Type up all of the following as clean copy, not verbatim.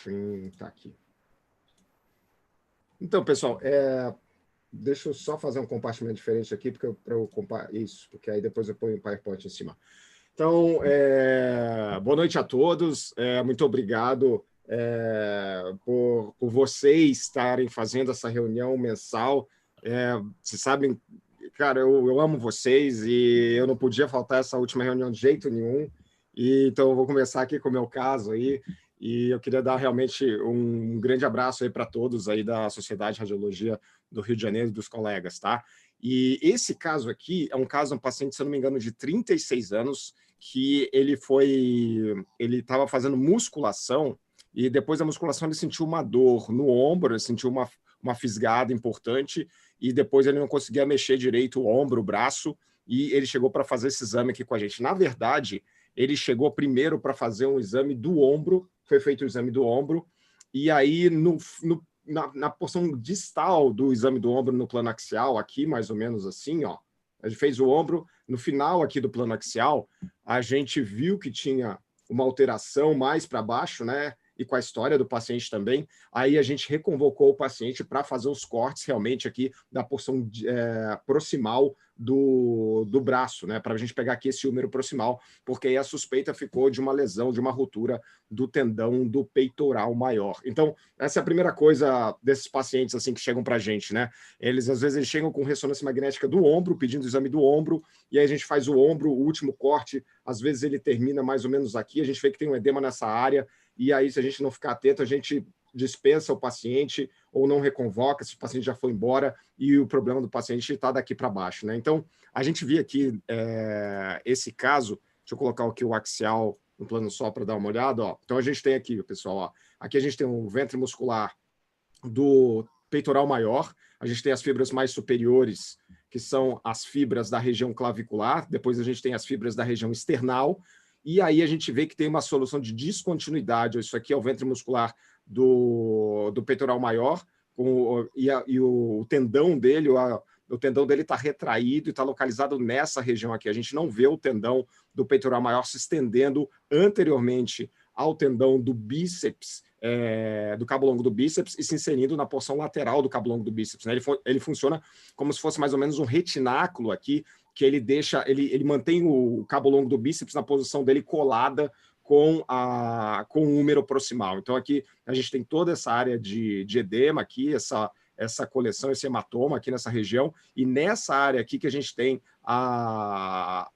Sim, tá aqui. Então, pessoal, deixa eu só fazer um compartilhamento diferente aqui, para eu isso, porque aí depois eu ponho o PowerPoint em cima. Então, boa noite a todos, muito obrigado por vocês estarem fazendo essa reunião mensal. Vocês sabem, cara, eu amo vocês e eu não podia faltar essa última reunião de jeito nenhum. Então, eu vou começar aqui com o meu caso aí. E eu queria dar realmente um grande abraço aí para todos aí da Sociedade de Radiologia do Rio de Janeiro e dos colegas, tá? E esse caso aqui é um caso de um paciente, se eu não me engano, de 36 anos, que ele estava fazendo musculação e depois da musculação ele sentiu uma dor no ombro, ele sentiu uma fisgada importante e depois ele não conseguia mexer direito o ombro, o braço, e ele chegou para fazer esse exame aqui com a gente. Na verdade, ele chegou primeiro para fazer um exame do ombro, foi feito o exame do ombro, e aí na porção distal do exame do ombro no plano axial, aqui mais ou menos assim, ó, a gente fez o ombro, no final aqui do plano axial, a gente viu que tinha uma alteração mais para baixo, né? E com a história do paciente também, aí a gente reconvocou o paciente para fazer os cortes realmente aqui da porção proximal do braço, né? Para a gente pegar aqui esse húmero proximal, porque aí a suspeita ficou de uma lesão, de uma ruptura do tendão do peitoral maior. Então, essa é a primeira coisa desses pacientes assim que chegam para a gente, né? Às vezes eles chegam com ressonância magnética do ombro, pedindo o exame do ombro, e aí a gente faz o ombro, o último corte, às vezes ele termina mais ou menos aqui, a gente vê que tem um edema nessa área, e aí se a gente não ficar atento, a gente dispensa o paciente ou não reconvoca se o paciente já foi embora e o problema do paciente está daqui para baixo, né? Então, a gente vê aqui esse caso, deixa eu colocar aqui o axial no plano só para dar uma olhada, ó. Então, a gente tem aqui, pessoal, ó, aqui a gente tem um ventre muscular do peitoral maior, a gente tem as fibras mais superiores, que são as fibras da região clavicular, depois a gente tem as fibras da região esternal, e aí a gente vê que tem uma solução de descontinuidade. Isso aqui é o ventre muscular do peitoral maior, e o tendão dele, o tendão dele está retraído e está localizado nessa região aqui. A gente não vê o tendão do peitoral maior se estendendo anteriormente ao tendão do bíceps, do cabo longo do bíceps, e se inserindo na porção lateral do cabo longo do bíceps, né? Ele funciona como se fosse mais ou menos um retináculo aqui, que ele mantém o cabo longo do bíceps na posição dele colada com o húmero proximal. Então, aqui a gente tem toda essa área de edema aqui, essa coleção, esse hematoma aqui nessa região, e nessa área aqui que a gente tem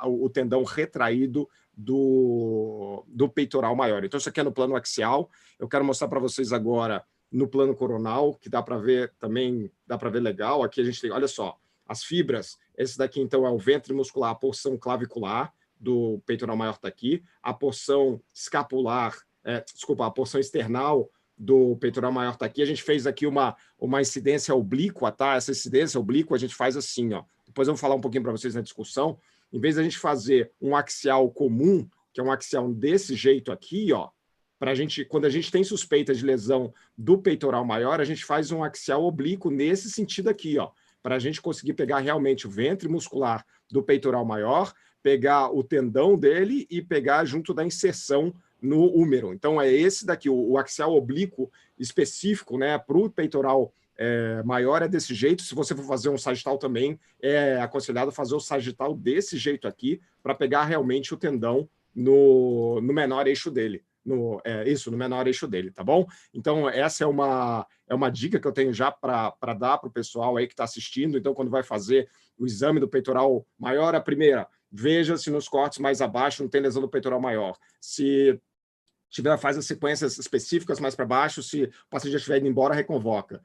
o tendão retraído do peitoral maior. Então, isso aqui é no plano axial. Eu quero mostrar para vocês agora no plano coronal, que dá para ver também, dá para ver legal. Aqui a gente tem, olha só, as fibras. Esse daqui, então, é o ventre muscular, a porção clavicular do peitoral maior está aqui, a porção escapular, a porção external do peitoral maior está aqui. A gente fez aqui uma incidência oblíqua, tá? Essa incidência oblíqua a gente faz assim, ó. Depois eu vou falar um pouquinho para vocês na discussão. Em vez da gente fazer um axial comum, que é um axial desse jeito aqui, ó, quando a gente tem suspeita de lesão do peitoral maior, a gente faz um axial oblíquo nesse sentido aqui, ó, para a gente conseguir pegar realmente o ventre muscular do peitoral maior, pegar o tendão dele e pegar junto da inserção no húmero. Então, é esse daqui, o axial oblíquo específico, né, para o peitoral maior é desse jeito. Se você for fazer um sagital também, é aconselhado fazer o sagital desse jeito aqui, para pegar realmente o tendão no menor eixo dele. No menor eixo dele, tá bom? Então, essa é uma dica que eu tenho já para dar para o pessoal aí que está assistindo. Então, quando vai fazer o exame do peitoral maior, a primeira, veja se nos cortes mais abaixo não tem lesão do peitoral maior. Se tiver, faz as sequências específicas mais para baixo, se o paciente já estiver indo embora, reconvoca.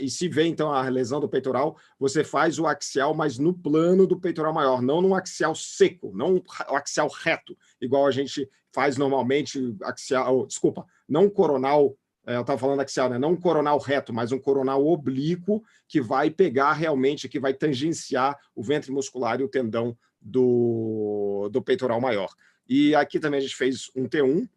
E se vê, então, a lesão do peitoral, você faz o axial, mas no plano do peitoral maior, não no axial seco, não o axial reto, igual a gente faz normalmente, não coronal, eu estava falando axial, né? Não um coronal reto, mas um coronal oblíquo, que vai pegar realmente, que vai tangenciar o ventre muscular e o tendão do peitoral maior. E aqui também a gente fez um T1,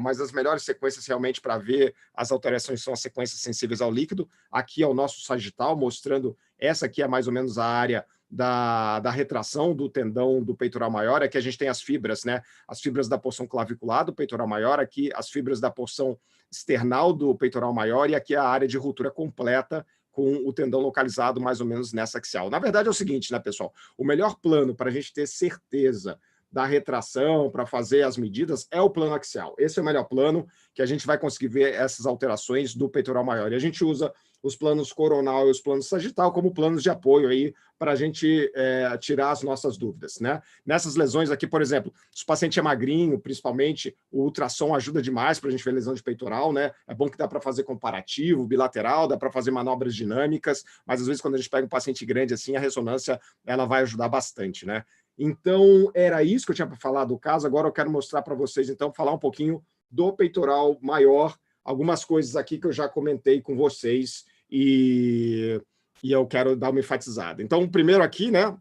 mas as melhores sequências realmente para ver as alterações são as sequências sensíveis ao líquido. Aqui é o nosso sagital, mostrando, essa aqui é mais ou menos a área da retração do tendão do peitoral maior é que a gente tem as fibras, né? As fibras da porção clavicular do peitoral maior, aqui as fibras da porção external do peitoral maior e aqui a área de ruptura completa com o tendão localizado mais ou menos nessa axial. Na verdade é o seguinte, né, pessoal? O melhor plano para a gente ter certeza da retração, para fazer as medidas, é o plano axial. Esse é o melhor plano que a gente vai conseguir ver essas alterações do peitoral maior. E a gente usa os planos coronal e os planos sagital como planos de apoio aí para a gente tirar as nossas dúvidas, né? Nessas lesões aqui, por exemplo, se o paciente é magrinho, principalmente, o ultrassom ajuda demais para a gente ver lesão de peitoral, né? É bom que dá para fazer comparativo, bilateral, dá para fazer manobras dinâmicas, mas às vezes quando a gente pega um paciente grande assim, a ressonância ela vai ajudar bastante, né? Então, era isso que eu tinha para falar do caso. Agora eu quero mostrar para vocês, então, falar um pouquinho do peitoral maior, algumas coisas aqui que eu já comentei com vocês e eu quero dar uma enfatizada. Então, primeiro aqui, né?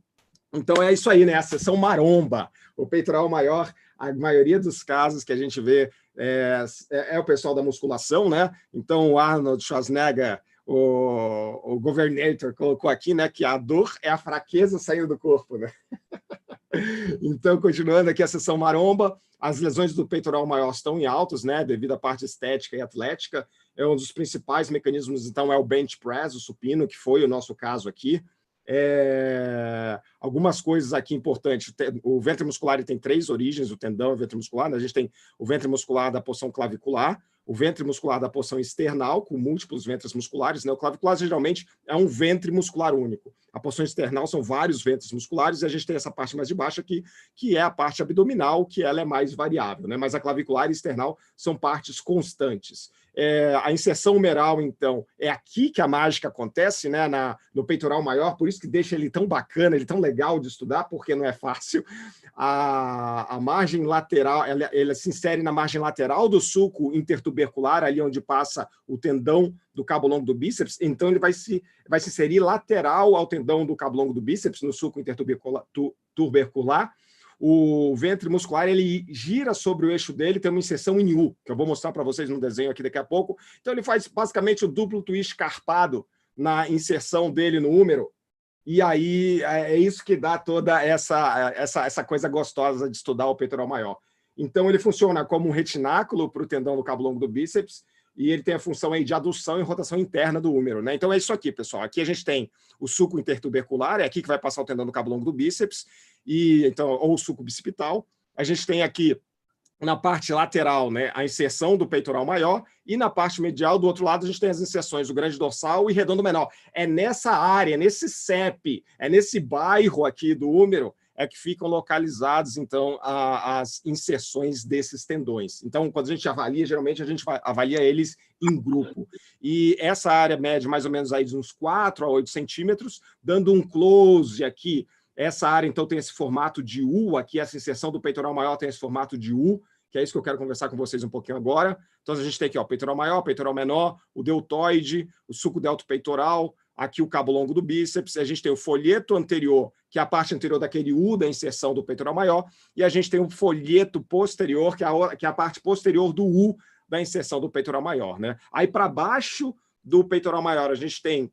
Então, é isso aí, né? A seção maromba. O peitoral maior, a maioria dos casos que a gente vê é o pessoal da musculação, né? Então, o Arnold Schwarzenegger, o Governator, colocou aqui, né? Que a dor é a fraqueza saindo do corpo, né? Então, continuando aqui a seção maromba, as lesões do peitoral maior estão em altos, né, devido à parte estética e atlética. É um dos principais mecanismos, então, é o bench press, o supino, que foi o nosso caso aqui. Algumas coisas aqui importantes. O ventre muscular tem 3 origens, o tendão e o ventre muscular. Né? A gente tem o ventre muscular da porção clavicular, o ventre muscular da porção external, com múltiplos ventres musculares. Né? O clavicular, geralmente, é um ventre muscular único. A porção external são vários ventres musculares e a gente tem essa parte mais de baixo aqui, que é a parte abdominal, que ela é mais variável. Né? Mas a clavicular e external são partes constantes. A inserção humeral, então, é aqui que a mágica acontece, né? No peitoral maior, por isso que deixa ele tão bacana, ele tão legal de estudar, porque não é fácil. A margem lateral, ela se insere na margem lateral do sulco intertubercular, ali onde passa o tendão do cabo longo do bíceps, então ele vai se inserir lateral ao tendão do cabo longo do bíceps, no sulco intertubercular. O ventre muscular ele gira sobre o eixo dele, tem uma inserção em U, que eu vou mostrar para vocês no desenho aqui daqui a pouco. Então ele faz basicamente o duplo twist carpado na inserção dele no húmero, e aí é isso que dá toda essa coisa gostosa de estudar o peitoral maior. Então ele funciona como um retináculo para o tendão do cabo longo do bíceps, e ele tem a função aí de adução e rotação interna do húmero, né? Então é isso aqui, pessoal. Aqui a gente tem o sulco intertubercular, é aqui que vai passar o tendão do cabo longo do bíceps, ou o sulco bicipital. A gente tem aqui na parte lateral, né, a inserção do peitoral maior, e na parte medial, do outro lado, a gente tem as inserções do grande dorsal e redondo menor. É nessa área, nesse CEP, é nesse bairro aqui do húmero, é que ficam localizados, então, as inserções desses tendões. Então, quando a gente avalia, geralmente a gente avalia eles em grupo. E essa área mede mais ou menos aí de uns 4 a 8 centímetros, dando um close aqui. Essa área, então, tem esse formato de U, aqui essa inserção do peitoral maior tem esse formato de U, que é isso que eu quero conversar com vocês um pouquinho agora. Então, a gente tem aqui, ó, peitoral maior, peitoral menor, o deltoide, o sulco deltopeitoral, aqui o cabo longo do bíceps, a gente tem o folheto anterior, que é a parte anterior daquele U da inserção do peitoral maior, e a gente tem o folheto posterior, que é a parte posterior do U da inserção do peitoral maior, né? Aí, para baixo do peitoral maior, a gente tem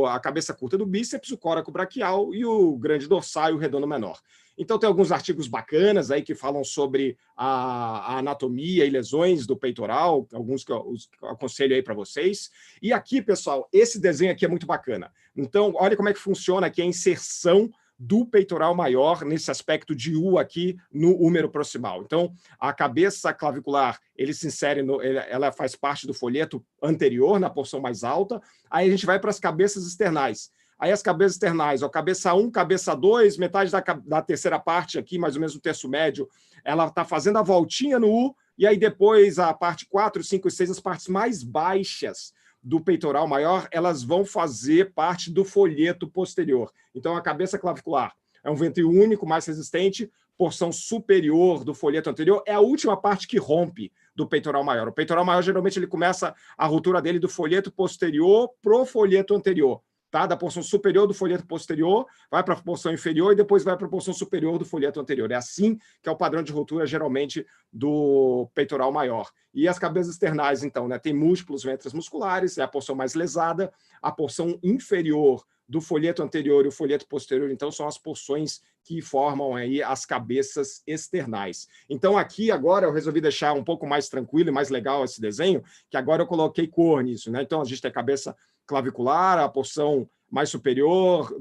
a cabeça curta do bíceps, o córaco braquial e o grande dorsal e o redondo menor. Então, tem alguns artigos bacanas aí que falam sobre a anatomia e lesões do peitoral, alguns que eu aconselho aí para vocês. E aqui, pessoal, esse desenho aqui é muito bacana. Então, olha como é que funciona aqui a inserção do peitoral maior nesse aspecto de U aqui no húmero proximal. Então, a cabeça clavicular, ele se insere, ela faz parte do folheto anterior, na porção mais alta. Aí a gente vai para as cabeças externais. Aí as cabeças externais, ó, cabeça 1, cabeça 2, metade da terceira parte aqui, mais ou menos o terço médio, ela está fazendo a voltinha no U, e aí depois a parte 4, 5 e 6, as partes mais baixas do peitoral maior, elas vão fazer parte do folheto posterior. Então, a cabeça clavicular é um ventre único, mais resistente, porção superior do folheto anterior é a última parte que rompe do peitoral maior. O peitoral maior, geralmente, ele começa a ruptura dele do folheto posterior pro folheto anterior. Tá? Da porção superior do folheto posterior, vai para a porção inferior e depois vai para a porção superior do folheto anterior. É assim que é o padrão de ruptura, geralmente, do peitoral maior. E as cabeças externais, então, né, tem múltiplos ventres musculares, é a porção mais lesada, a porção inferior do folheto anterior e o folheto posterior, então, são as porções que formam aí as cabeças externais. Então, aqui, agora, eu resolvi deixar um pouco mais tranquilo e mais legal esse desenho, que agora eu coloquei cor nisso, né? Então, a gente tem a cabeça clavicular, a porção mais superior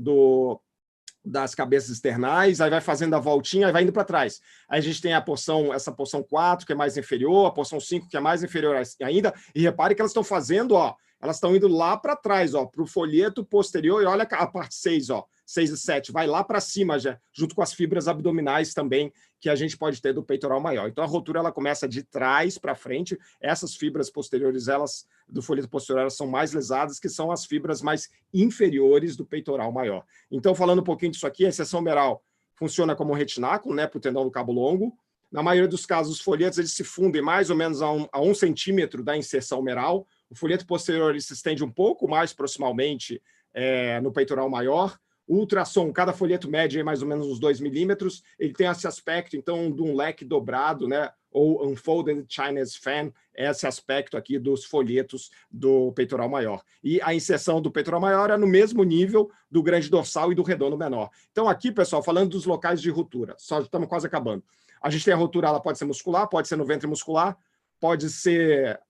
das cabeças externais, aí vai fazendo a voltinha e vai indo para trás. Aí a gente tem essa porção 4, que é mais inferior, a porção 5, que é mais inferior ainda, e repare que elas estão fazendo, ó, elas estão indo lá para trás, ó, para o folheto posterior, e olha a parte 6, ó, 6 e 7, vai lá para cima, já, junto com as fibras abdominais também, que a gente pode ter do peitoral maior. Então, a rotura ela começa de trás para frente, essas fibras posteriores, elas do folheto posterior, elas são mais lesadas, que são as fibras mais inferiores do peitoral maior. Então, falando um pouquinho disso aqui, a inserção meral funciona como um retináculo, né, para o tendão do cabo longo. Na maioria dos casos, os folhetos eles se fundem mais ou menos a 1 centímetro da inserção meral. O folheto posterior ele se estende um pouco mais proximamente no peitoral maior. O ultrassom, cada folheto mede mais ou menos uns 2 milímetros. Ele tem esse aspecto, então, de um leque dobrado, né? Ou unfolded Chinese fan, esse aspecto aqui dos folhetos do peitoral maior. E a inserção do peitoral maior é no mesmo nível do grande dorsal e do redondo menor. Então, aqui, pessoal, falando dos locais de rotura, só estamos quase acabando. A gente tem a rotura, ela pode ser muscular, pode ser no ventre muscular, pode ser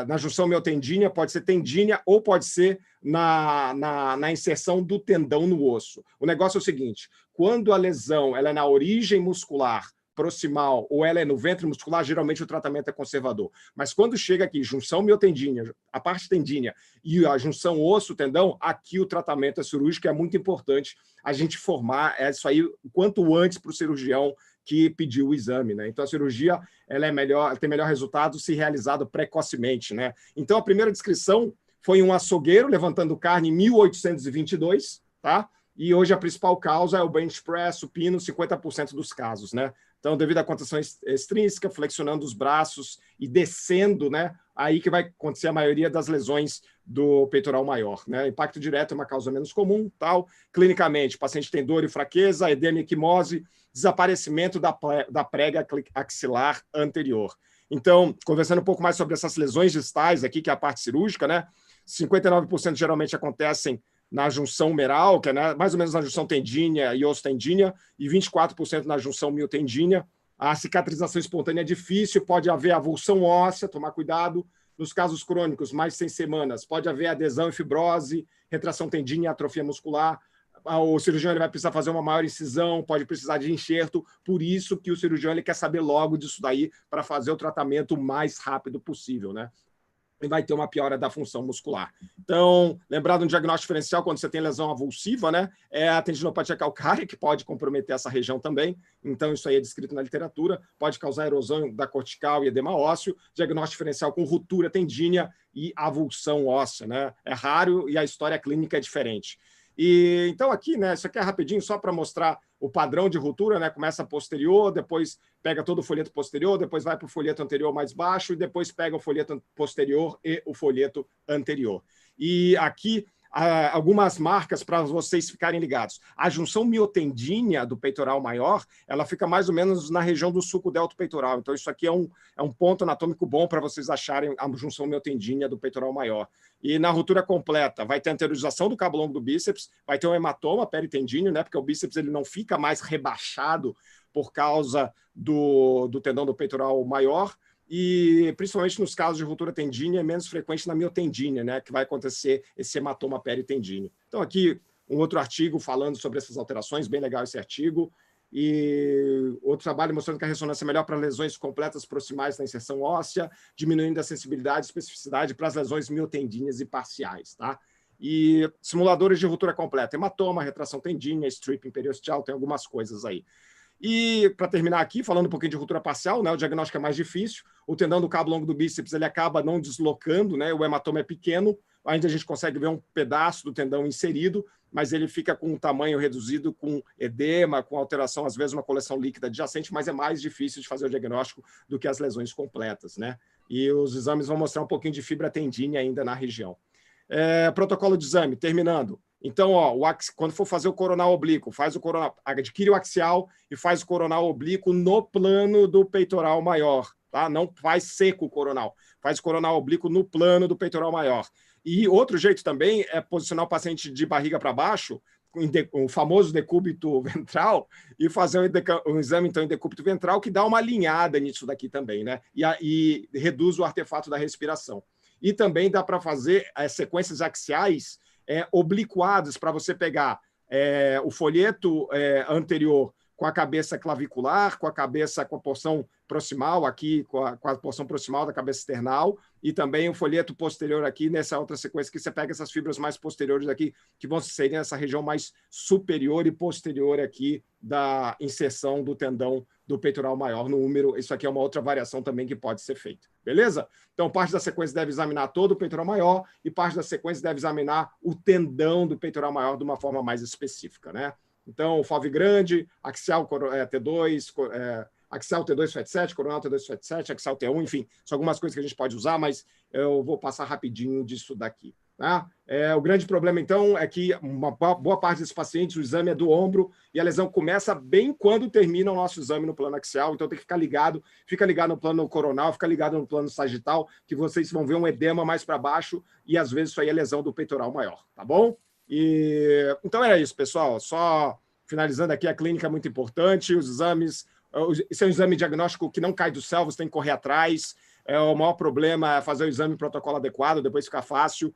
na junção miotendínea, pode ser tendínea ou pode ser na inserção do tendão no osso. O negócio é o seguinte, quando a lesão ela é na origem muscular proximal ou ela é no ventre muscular, geralmente o tratamento é conservador. Mas quando chega aqui, junção miotendínea, a parte tendínea e a junção osso-tendão, aqui o tratamento é cirúrgico, é muito importante a gente formar isso aí o quanto antes para o cirurgião que pediu o exame, né? Então a cirurgia ela é melhor, tem melhor resultado se realizado precocemente, né? Então a primeira descrição foi um açougueiro levantando carne em 1822, tá? E hoje a principal causa é o bench press, supino, 50% dos casos, né? Então, devido à contração extrínseca, flexionando os braços e descendo, né? Aí que vai acontecer a maioria das lesões do peitoral maior, né? Impacto direto é uma causa menos comum, tal. Clinicamente, o paciente tem dor e fraqueza, edema e equimose, desaparecimento da prega axilar anterior. Então, conversando um pouco mais sobre essas lesões distais aqui, que é a parte cirúrgica, né? 59% geralmente acontecem na junção meral, que é mais ou menos na junção tendínea e osso-tendínea, e 24% na junção miotendínea. A cicatrização espontânea é difícil, pode haver avulsão óssea, tomar cuidado. Nos casos crônicos, mais de 100 semanas, pode haver adesão e fibrose, retração tendínea e atrofia muscular. O cirurgião ele vai precisar fazer uma maior incisão, pode precisar de enxerto, por isso que o cirurgião ele quer saber logo disso daí para fazer o tratamento o mais rápido possível, né? E vai ter uma piora da função muscular. Então, lembrando um diagnóstico diferencial quando você tem lesão avulsiva, né? É a tendinopatia calcária, que pode comprometer essa região também. Então, isso aí é descrito na literatura. Pode causar erosão da cortical e edema ósseo. Diagnóstico diferencial com ruptura tendínea e avulsão óssea, né? É raro e a história clínica é diferente. E então aqui, né, isso aqui é rapidinho só para mostrar o padrão de ruptura, né? Começa posterior, depois pega todo o folheto posterior, depois vai para o folheto anterior mais baixo e depois pega o folheto posterior e o folheto anterior. E aqui algumas marcas para vocês ficarem ligados. A junção miotendínea do peitoral maior, ela fica mais ou menos na região do sulco delto peitoral. Então isso aqui é um ponto anatômico bom para vocês acharem a junção miotendínea do peitoral maior. E na ruptura completa, vai ter a anteriorização do cabo longo do bíceps, vai ter um hematoma peritendíneo, né? Porque o bíceps ele não fica mais rebaixado por causa do tendão do peitoral maior, e principalmente nos casos de ruptura tendínea, é menos frequente na miotendínea, né? Que vai acontecer esse hematoma peritendíneo. Então, aqui, um outro artigo falando sobre essas alterações, bem legal esse artigo. E outro trabalho mostrando que a ressonância é melhor para lesões completas proximais na inserção óssea, diminuindo a sensibilidade e especificidade para as lesões miotendíneas e parciais, tá? E simuladores de ruptura completa, hematoma, retração tendínea, stripping periosteal, tem algumas coisas aí. E, para terminar aqui, falando um pouquinho de ruptura parcial, né, o diagnóstico é mais difícil, o tendão do cabo longo do bíceps ele acaba não deslocando, né, o hematoma é pequeno, ainda a gente consegue ver um pedaço do tendão inserido, mas ele fica com um tamanho reduzido, com edema, com alteração, às vezes uma coleção líquida adjacente, mas é mais difícil de fazer o diagnóstico do que as lesões completas, né? E os exames vão mostrar um pouquinho de fibra tendínea ainda na região. Protocolo de exame, terminando. Então, ó, quando for fazer o coronal oblíquo, faz o coronal, adquire o axial e faz o coronal oblíquo no plano do peitoral maior, tá? Não faz seco o coronal. faz coronal oblíquo no plano do peitoral maior. E outro jeito também é posicionar o paciente de barriga para baixo, o famoso decúbito ventral, e fazer um exame, então, em decúbito ventral, que dá uma alinhada nisso daqui também, né? E reduz o artefato da respiração. E também dá para fazer sequências axiais obliquadas, para você pegar o folheto anterior com a cabeça clavicular, com a porção proximal aqui, com a porção proximal da cabeça external, e também o folheto posterior aqui, nessa outra sequência que você pega essas fibras mais posteriores aqui, que vão ser nessa região mais superior e posterior aqui da inserção do tendão do peitoral maior no úmero. Isso aqui é uma outra variação também que pode ser feita. Beleza? Então, parte da sequência deve examinar todo o peitoral maior e parte da sequência deve examinar o tendão do peitoral maior de uma forma mais específica, né? Então, FOV grande, axial T2, axial T2 FET7, coronal T2 FET7, axial T1, enfim, são algumas coisas que a gente pode usar, mas eu vou passar rapidinho disso daqui. Tá? O grande problema, então, é que uma boa parte desses pacientes, o exame é do ombro e a lesão começa bem quando termina o nosso exame no plano axial, então tem que ficar ligado, fica ligado no plano coronal, fica ligado no plano sagital, que vocês vão ver um edema mais para baixo e, às vezes, isso aí é lesão do peitoral maior, tá bom? Então é isso, pessoal. Só finalizando aqui, a clínica é muito importante, os exames. Esse é um exame diagnóstico que não cai do céu, você tem que correr atrás. O maior problema é fazer o exame em protocolo adequado, depois fica fácil.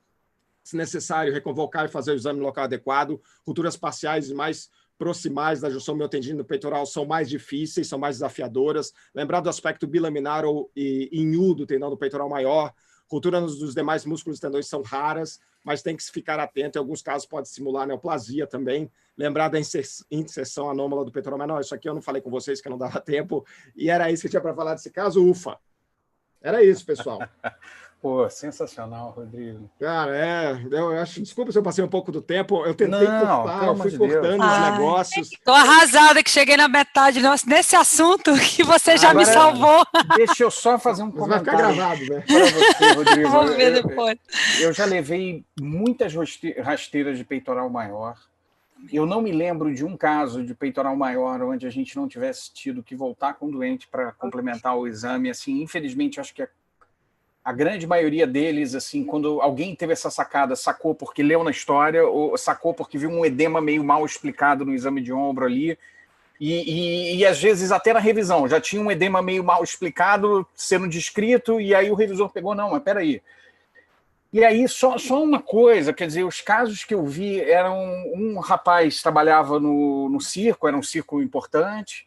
Se necessário, reconvocar e fazer o exame no local adequado. Rupturas parciais e mais proximais da junção miotendina do peitoral são mais difíceis, são mais desafiadoras. Lembrar do aspecto bilaminar e inhu do tendão do peitoral maior. Ruptura dos demais músculos e tendões são raras, mas tem que se ficar atento. Em alguns casos pode simular neoplasia também. Lembrar da inserção anômala do peitoral menor. Isso aqui eu não falei com vocês, que não dava tempo. E era isso que tinha para falar desse caso. Ufa! Era isso, pessoal. Pô, sensacional, Rodrigo. Cara, eu acho. Desculpa se eu passei um pouco do tempo. Eu tentei cortar, eu fui cortando os negócios. Tô arrasada que cheguei na metade nesse assunto que você já me salvou. Deixa eu só fazer um comentário. Vai ficar gravado, né? Para você, Rodrigo. Vou ver depois. Eu já levei muitas rasteiras de peitoral maior. Eu não me lembro de um caso de peitoral maior onde a gente não tivesse tido que voltar com o doente para complementar o exame. Assim, infelizmente, acho que a grande maioria deles, assim, quando alguém teve essa sacada, sacou porque leu na história ou sacou porque viu um edema meio mal explicado no exame de ombro ali. E às vezes até na revisão, já tinha um edema meio mal explicado sendo descrito e aí o revisor pegou, não, mas peraí. E aí, só uma coisa, quer dizer, os casos que eu vi eram... Um rapaz trabalhava no circo, era um circo importante,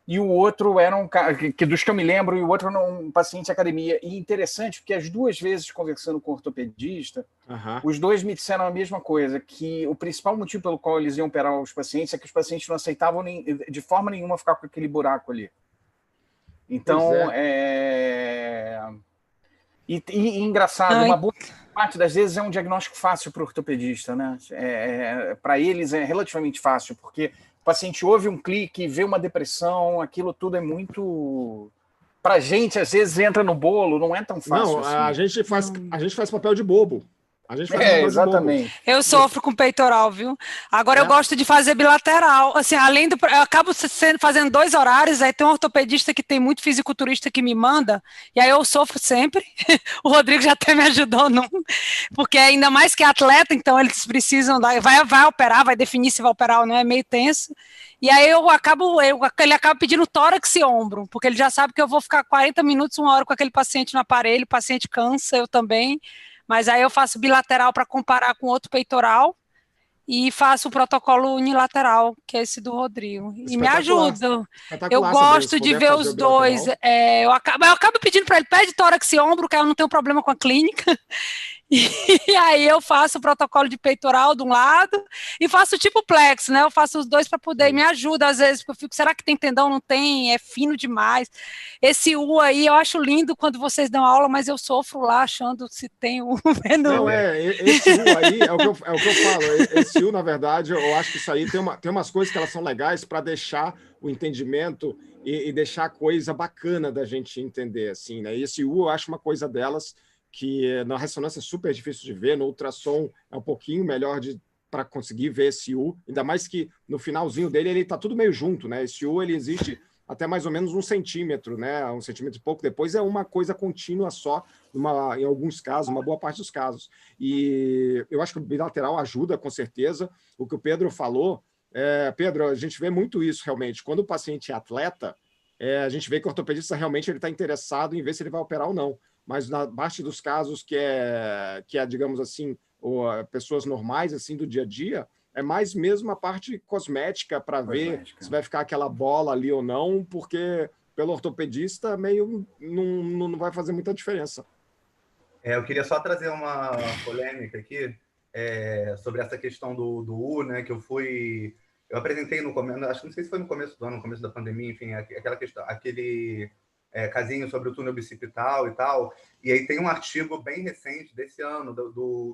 e o outro era dos que eu me lembro, e o outro era um paciente de academia. E interessante, porque as duas vezes conversando com o ortopedista, os dois me disseram a mesma coisa, que o principal motivo pelo qual eles iam operar os pacientes é que os pacientes não aceitavam de forma nenhuma ficar com aquele buraco ali. Então, E engraçado, uma boa parte das vezes é um diagnóstico fácil para o ortopedista, né? Para eles é relativamente fácil, porque o paciente ouve um clique, vê uma depressão, aquilo tudo é muito... Para a gente, às vezes, entra no bolo, não é tão fácil. Não, assim. a gente faz papel de bobo. A gente faz exatamente. Eu sofro com peitoral, viu? Agora eu gosto de fazer bilateral. Assim, eu acabo fazendo 2 horários, aí tem um ortopedista que tem muito fisiculturista que me manda, e aí eu sofro sempre. O Rodrigo já até me ajudou, não? Porque ainda mais que é atleta, então eles precisam vai operar, vai definir se vai operar ou não, é meio tenso. E aí ele acaba pedindo tórax e ombro, porque ele já sabe que eu vou ficar 40 minutos, 1 hora com aquele paciente no aparelho, o paciente cansa, eu também. Mas aí eu faço bilateral para comparar com outro peitoral e faço o protocolo unilateral, que é esse do Rodrigo. E me ajuda. Eu gosto de ver os dois. Eu acabo pedindo para ele, pede tórax e ombro, que eu não tenho problema com a clínica. E aí eu faço o protocolo de peitoral de um lado e faço tipo plex, né? Eu faço os dois para poder, me ajuda às vezes, porque eu fico, será que tem tendão? Não tem, é fino demais. Esse U aí, eu acho lindo quando vocês dão aula, mas eu sofro lá achando se tem U. Não, esse U aí é o que eu falo. Esse U, na verdade, eu acho que isso aí tem umas coisas que elas são legais para deixar o entendimento e deixar a coisa bacana da gente entender, assim, né? E esse U, eu acho uma coisa delas que na ressonância é super difícil de ver, no ultrassom é um pouquinho melhor para conseguir ver esse U, ainda mais que no finalzinho dele ele está tudo meio junto, né? Esse U ele existe até mais ou menos 1 centímetro, né? 1 centímetro e pouco. Depois é uma coisa contínua só, em alguns casos, uma boa parte dos casos. E eu acho que o bilateral ajuda, com certeza. O que o Pedro falou, Pedro, a gente vê muito isso realmente. Quando o paciente é atleta, a gente vê que o ortopedista realmente ele está interessado em ver se ele vai operar ou não. Mas na parte dos casos que digamos assim, pessoas normais assim do dia a dia, é mais mesmo a parte cosmética para ver se vai ficar aquela bola ali ou não, porque pelo ortopedista meio não vai fazer muita diferença. Eu queria só trazer uma polêmica aqui sobre essa questão do U, né? Que eu apresentei no começo, acho que não sei se foi no começo do ano, no começo da pandemia, enfim, aquela questão, aquele casinho sobre o túnel bicipital e tal. E aí tem um artigo bem recente desse ano,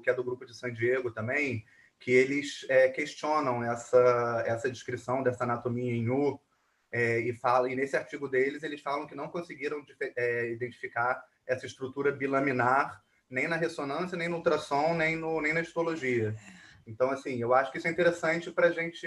que é do grupo de San Diego também, que eles questionam essa descrição dessa anatomia em U, e nesse artigo deles eles falam que não conseguiram identificar essa estrutura bilaminar nem na ressonância, nem no ultrassom, nem na histologia. Então, assim, eu acho que isso é interessante para a gente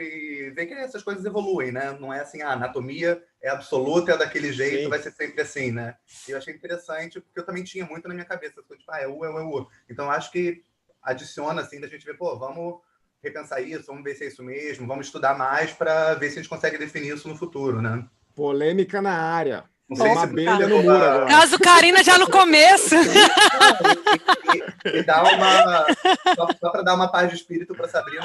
ver que essas coisas evoluem, né? Não é assim, a anatomia é absoluta, é daquele jeito, vai ser sempre assim, né? E eu achei interessante, porque eu também tinha muito na minha cabeça, tipo, é U. Então, eu acho que adiciona, assim, da gente ver, vamos repensar isso, vamos ver se é isso mesmo, vamos estudar mais para ver se a gente consegue definir isso no futuro, né? Polêmica na área. Não sei uma se abelha no muro agora. Caso Karina já no começo. E dá só para dar uma paz de espírito para Sabrina.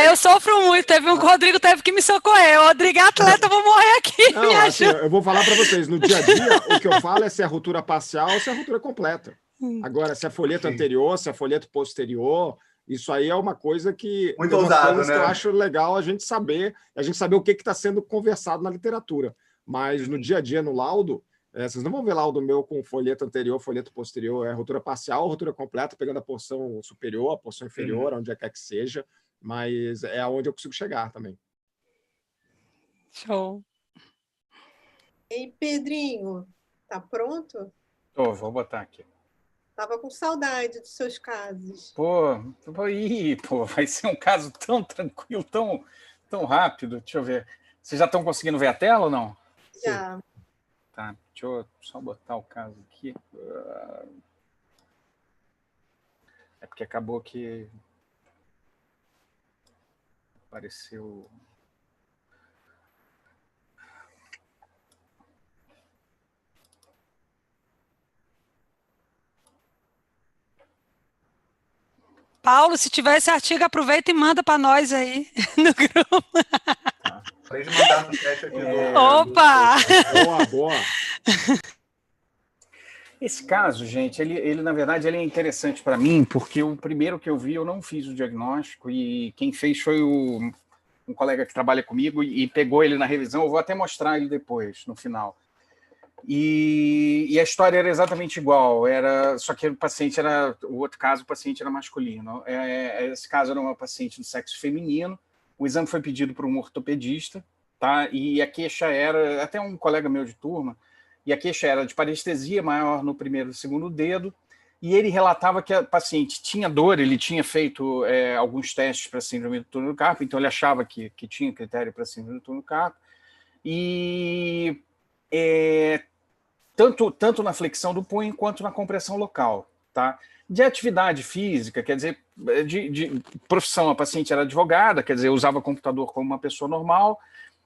Eu sofro muito. O Rodrigo teve que me socorrer. O Rodrigo é atleta, eu vou morrer aqui. Não, assim, eu vou falar para vocês. No dia a dia, o que eu falo é se é ruptura parcial ou se é ruptura completa. Agora, se é folheto anterior, se é folheto posterior, isso aí é uma coisa que... Muito ousado, né? Que eu acho legal a gente saber o que está sendo conversado na literatura. Mas no dia a dia, no laudo, vocês não vão ver laudo meu com folheto anterior, folheto posterior, é ruptura parcial, ruptura completa, pegando a porção superior, a porção inferior, onde quer que seja, mas é aonde eu consigo chegar também. Show. Ei, Pedrinho, tá pronto? Vou botar aqui. Tava com saudade dos seus casos. Vai ser um caso tão tranquilo, tão rápido. Deixa eu ver. Vocês já estão conseguindo ver a tela ou não? Já. Sim. Tá, deixa eu só botar o caso aqui. É porque acabou que apareceu... Paulo, se tiver esse artigo, aproveita e manda para nós aí no grupo. Para eles mandar no chat aqui. Opa! Boa. Esse caso, gente, ele na verdade ele é interessante para mim, porque o primeiro que eu vi, eu não fiz o diagnóstico, e quem fez foi um colega que trabalha comigo e pegou ele na revisão. Eu vou até mostrar ele depois, no final. E a história era exatamente igual, só que o outro caso, o paciente era masculino. Esse caso era uma paciente do sexo feminino. O exame foi pedido por um ortopedista, tá? E a queixa era, até um colega meu de turma, e a queixa era de parestesia maior no primeiro e segundo dedo, e ele relatava que a paciente tinha dor, ele tinha feito alguns testes para síndrome do túnel do carpo, então ele achava que tinha critério para síndrome do túnel do carpo, e tanto na flexão do punho quanto na compressão local, tá? De atividade física, quer dizer, de profissão, a paciente era advogada, quer dizer, usava computador como uma pessoa normal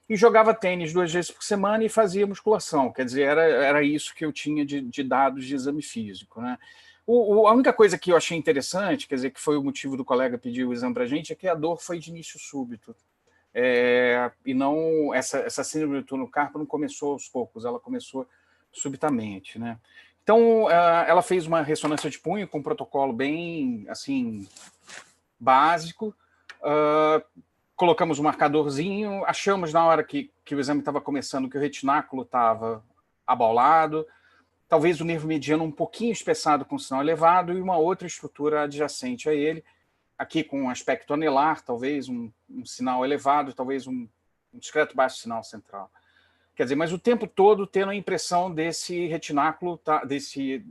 e jogava tênis 2 vezes por semana e fazia musculação, quer dizer, era isso que eu tinha de dados de exame físico, né? A única coisa que eu achei interessante, quer dizer, que foi o motivo do colega pedir o exame para a gente, é que a dor foi de início súbito. E não, essa síndrome do túnel do carpo não começou aos poucos, ela começou subitamente, né? Então, ela fez uma ressonância de punho com um protocolo bem, assim, básico. Colocamos um marcadorzinho, achamos na hora que o exame estava começando que o retináculo estava abaulado, talvez o nervo mediano um pouquinho espessado com sinal elevado e uma outra estrutura adjacente a ele, aqui com um aspecto anelar, talvez um sinal elevado, talvez um discreto baixo sinal central. Quer dizer, mas o tempo todo tendo a impressão desse retináculo,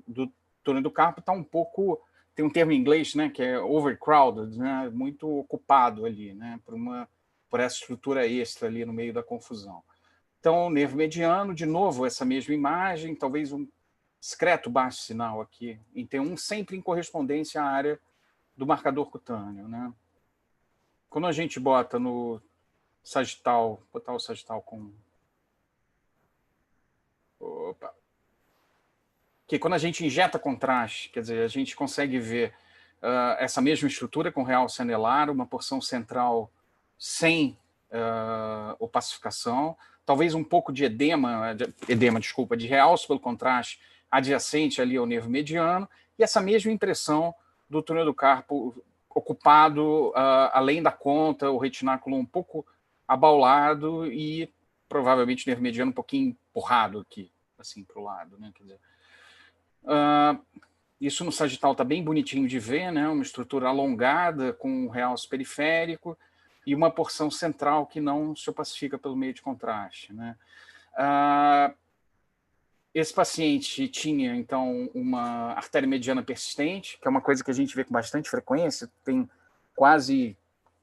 do túnel do carpo, está um pouco, tem um termo em inglês, né, que é overcrowded, né, muito ocupado ali, né, por essa estrutura extra ali no meio da confusão. Então, nervo mediano, de novo, essa mesma imagem, talvez um discreto baixo sinal aqui, em T1, sempre em correspondência à área do marcador cutâneo, né? Quando a gente bota no sagital, botar o sagital com... Opa! Que quando a gente injeta contraste, quer dizer, a gente consegue ver essa mesma estrutura com realce anelar, uma porção central sem opacificação, talvez um pouco de de realce pelo contraste adjacente ali ao nervo mediano, e essa mesma impressão do túnel do carpo ocupado além da conta, o retináculo um pouco abaulado e provavelmente o nervo mediano um pouquinho empurrado aqui, assim, para o lado, né? Quer dizer, isso no sagital está bem bonitinho de ver, né? Uma estrutura alongada com um realce periférico e uma porção central que não se opacifica pelo meio de contraste, né? Esse paciente tinha, então, uma artéria mediana persistente, que é uma coisa que a gente vê com bastante frequência, tem quase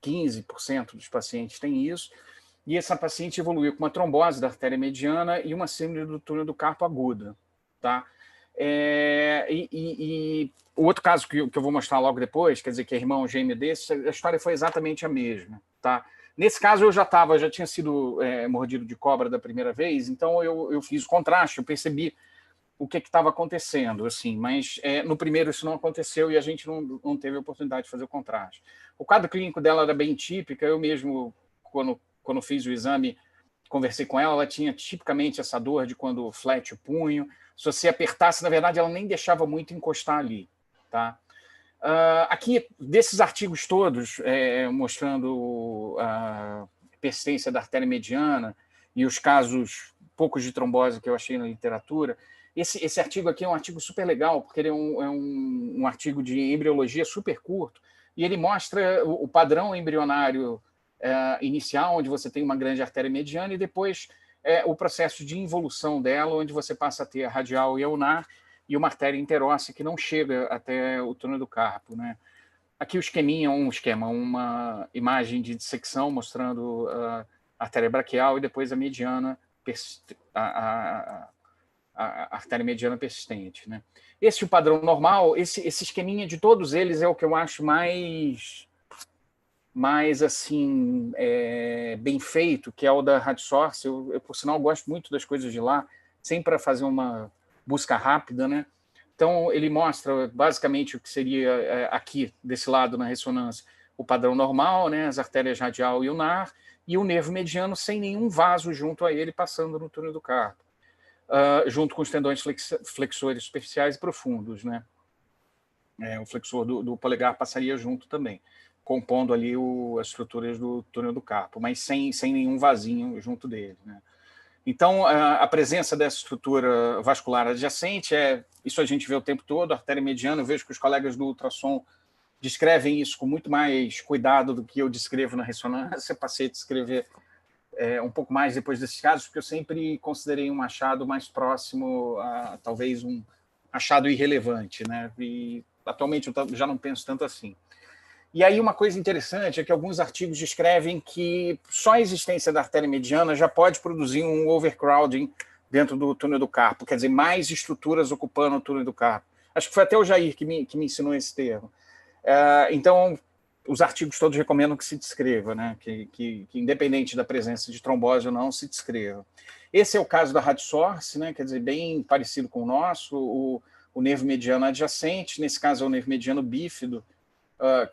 15% dos pacientes têm isso, e essa paciente evoluiu com uma trombose da artéria mediana e uma síndrome do túnel do carpo aguda, tá? E o outro caso que eu vou mostrar logo depois, quer dizer, que é irmão gêmeo desse, a história foi exatamente a mesma, tá? Nesse caso eu já tinha sido mordido de cobra da primeira vez, então eu fiz o contraste, eu percebi o que estava acontecendo, assim, mas no primeiro isso não aconteceu e a gente não teve a oportunidade de fazer o contraste. O quadro clínico dela era bem típico, eu mesmo, quando fiz o exame, conversei com ela, ela tinha tipicamente essa dor de quando flete o punho, se você apertasse, na verdade, ela nem deixava muito encostar ali, tá? Aqui, desses artigos todos, mostrando a persistência da artéria mediana e os casos poucos de trombose que eu achei na literatura, esse artigo aqui é um artigo super legal, porque ele é um artigo de embriologia super curto, e ele mostra o padrão embrionário inicial, onde você tem uma grande artéria mediana, e depois o processo de involução dela, onde você passa a ter a radial e a ulnar, e uma artéria interóssea que não chega até o túnel do carpo, né? Aqui o esqueminha é uma imagem de dissecção mostrando a artéria braquial e depois a mediana, a artéria mediana persistente, né? Esse é o padrão normal, esse esqueminha de todos eles é o que eu acho mais assim, bem feito, que é o da RadSource. Eu, por sinal, gosto muito das coisas de lá, sempre para fazer uma busca rápida, né? Então, ele mostra basicamente o que seria aqui, desse lado, na ressonância, o padrão normal, né? As artérias radial e ulnar, e o nervo mediano sem nenhum vaso junto a ele, passando no túnel do carpo, junto com os tendões flexores superficiais e profundos, né? O flexor do polegar passaria junto também, compondo ali as estruturas do túnel do carpo, mas sem nenhum vasinho junto dele, né? Então, a presença dessa estrutura vascular adjacente, isso a gente vê o tempo todo, a artéria mediana, eu vejo que os colegas do ultrassom descrevem isso com muito mais cuidado do que eu descrevo na ressonância. Passei a descrever um pouco mais depois desses casos, porque eu sempre considerei um achado mais próximo a talvez um achado irrelevante, né? E atualmente eu já não penso tanto assim. E aí uma coisa interessante é que alguns artigos descrevem que só a existência da artéria mediana já pode produzir um overcrowding dentro do túnel do carpo, quer dizer, mais estruturas ocupando o túnel do carpo. Acho que foi até o Jair que me ensinou esse termo. Então, os artigos todos recomendam que se descreva, né? Que independente da presença de trombose ou não, se descreva. Esse é o caso da RadSource, né? Quer dizer, bem parecido com o nosso, o nervo mediano adjacente, nesse caso é o nervo mediano bífido,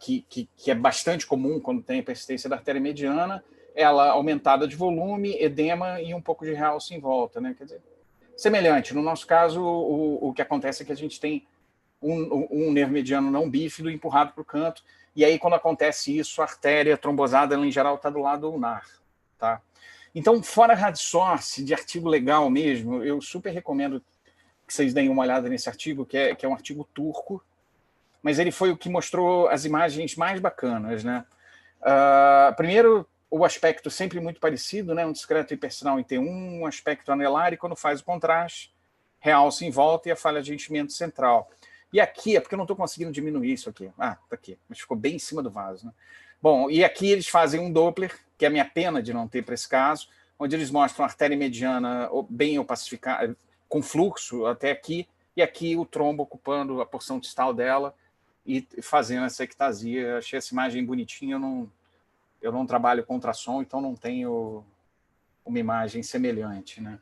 que é bastante comum quando tem a persistência da artéria mediana, ela aumentada de volume, edema e um pouco de realce em volta, né? Quer dizer, semelhante. No nosso caso, o que acontece é que a gente tem um nervo mediano não bífido empurrado para o canto, e aí quando acontece isso, a artéria trombosada, ela, em geral, está do lado ulnar, tá? Então, fora RadSource, de artigo legal mesmo, eu super recomendo que vocês deem uma olhada nesse artigo, que é um artigo turco, mas ele foi o que mostrou as imagens mais bacanas, né? Primeiro, o aspecto sempre muito parecido, né? Um discreto hipersinal em T1, um aspecto anelar, e quando faz o contraste, realce em volta e a falha de enchimento central. E aqui, é porque eu não estou conseguindo diminuir isso aqui. Tá aqui, mas ficou bem em cima do vaso, né? Bom, e aqui eles fazem um Doppler, que é a minha pena de não ter para esse caso, onde eles mostram a artéria mediana bem opacificada, com fluxo até aqui, e aqui o trombo ocupando a porção distal dela e fazendo essa ectasia. Achei essa imagem bonitinha. Eu não trabalho com ultrassom, então não tenho uma imagem semelhante, né?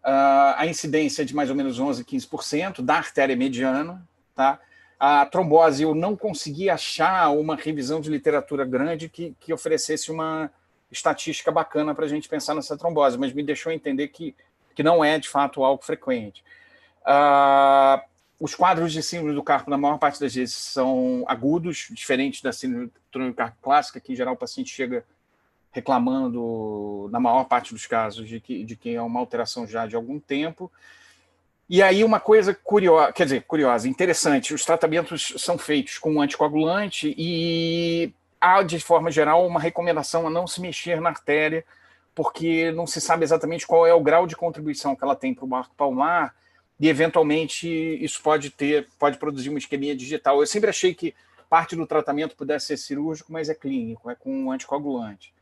A incidência é de mais ou menos 11, 15% da artéria mediana, tá? A trombose, eu não consegui achar uma revisão de literatura grande que oferecesse uma estatística bacana para a gente pensar nessa trombose, mas me deixou entender que não é, de fato, algo frequente. Os quadros de síndrome do carpo, na maior parte das vezes, são agudos, diferentes da síndrome do carpo clássica, que, em geral, o paciente chega reclamando, na maior parte dos casos, de que é uma alteração já de algum tempo. E aí uma coisa curiosa, interessante, os tratamentos são feitos com um anticoagulante e há, de forma geral, uma recomendação a não se mexer na artéria, porque não se sabe exatamente qual é o grau de contribuição que ela tem para o arco palmar, e eventualmente isso pode produzir uma isquemia digital. Eu sempre achei que parte do tratamento pudesse ser cirúrgico, mas é clínico, é com um anticoagulante.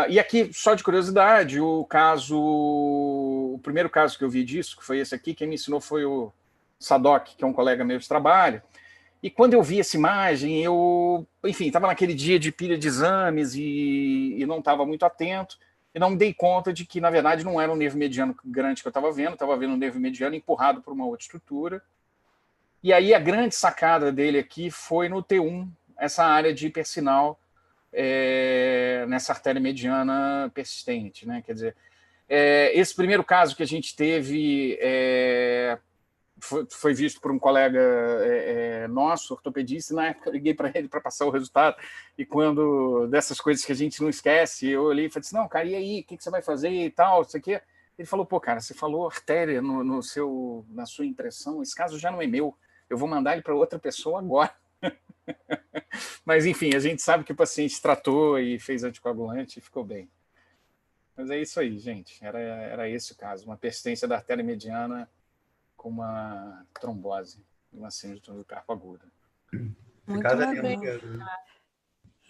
E aqui, só de curiosidade, o primeiro caso que eu vi disso, que foi esse aqui, quem me ensinou foi o Sadok, que é um colega meu de trabalho. E quando eu vi essa imagem, enfim, estava naquele dia de pilha de exames e não estava muito atento, e não me dei conta de que, na verdade, não era um nervo mediano grande que eu estava vendo um nervo mediano empurrado por uma outra estrutura. E aí a grande sacada dele aqui foi no T1, essa área de hipersinal, nessa artéria mediana persistente, né? Quer dizer, esse primeiro caso que a gente teve foi visto por um colega nosso, ortopedista, e na época eu liguei para ele para passar o resultado, e quando dessas coisas que a gente não esquece, eu olhei e falei assim, não, cara, e aí, o que você vai fazer e tal, isso aqui. Ele falou, pô, cara, você falou artéria na sua impressão, esse caso já não é meu, eu vou mandar ele para outra pessoa agora. Mas, enfim, a gente sabe que o paciente tratou e fez anticoagulante e ficou bem. Mas é isso aí, gente. Era esse o caso. Uma persistência da artéria mediana com uma trombose, uma síndrome do carpo aguda. Muito legal.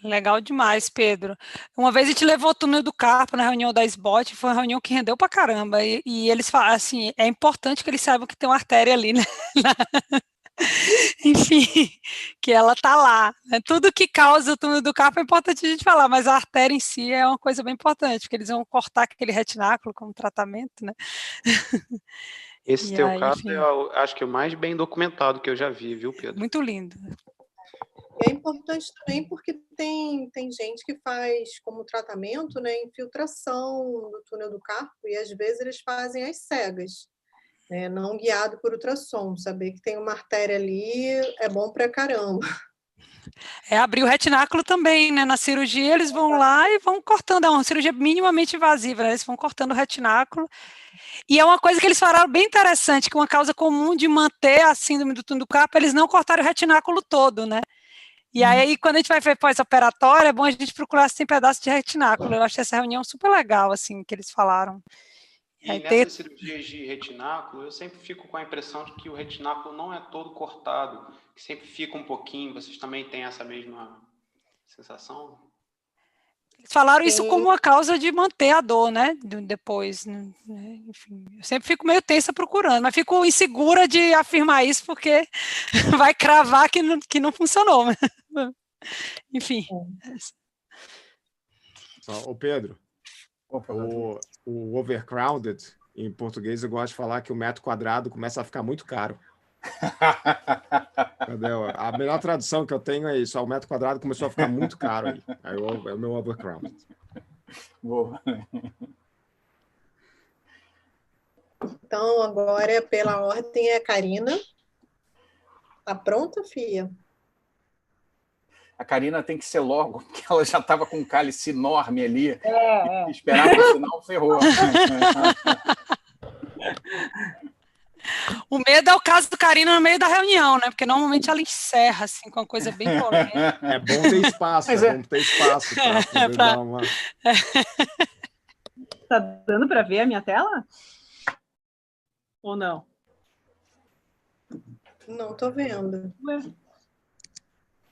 Legal demais, Pedro. Uma vez a gente levou o túnel do carpo na reunião da SBOT, foi uma reunião que rendeu pra caramba. E eles falam assim, é importante que eles saibam que tem uma artéria ali, né? Enfim, que ela tá lá, né? Tudo que causa o túnel do carpo é importante a gente falar, mas a artéria em si é uma coisa bem importante, porque eles vão cortar aquele retináculo como tratamento, né? Esse teu caso é, acho que o mais bem documentado que eu já vi, viu, Pedro? Muito lindo. É importante também porque tem gente que faz como tratamento, né, infiltração do túnel do carpo, e às vezes eles fazem às cegas. Não guiado por ultrassom, saber que tem uma artéria ali é bom pra caramba. Abrir o retináculo também, né? Na cirurgia eles vão lá e vão cortando, é uma cirurgia minimamente invasiva, né? Eles vão cortando o retináculo. E é uma coisa que eles falaram bem interessante, que uma causa comum de manter a síndrome do túnel do carpo, eles não cortaram o retináculo todo, né? E aí, quando a gente vai ver pós-operatório, é bom a gente procurar se tem pedaço de retináculo. Eu achei essa reunião super legal, assim, que eles falaram. E nessas cirurgias de retináculo, eu sempre fico com a impressão de que o retináculo não é todo cortado, que sempre fica um pouquinho. Vocês também têm essa mesma sensação? Eles falaram isso como uma causa de manter a dor, né? Depois, né? Enfim, eu sempre fico meio tensa procurando, mas fico insegura de afirmar isso, porque vai cravar que não funcionou. Enfim. Ô, Pedro. O overcrowded, em português, eu gosto de falar que o metro quadrado começa a ficar muito caro. Entendeu? A melhor tradução que eu tenho é isso: o metro quadrado começou a ficar muito caro aí. É o meu overcrowded. Boa. Então, agora, pela ordem, é a Karina. Tá pronta, filha? A Karina tem que ser logo, porque ela já estava com um cálice enorme ali. Esperar para o final, ferrou. O medo é o caso do Karina no meio da reunião, né? Porque normalmente ela encerra assim, com uma coisa bem polêmica. É bom ter espaço, bom ter espaço para poder dar uma... Tá dando para ver a minha tela? Ou não? Não tô vendo. Ué.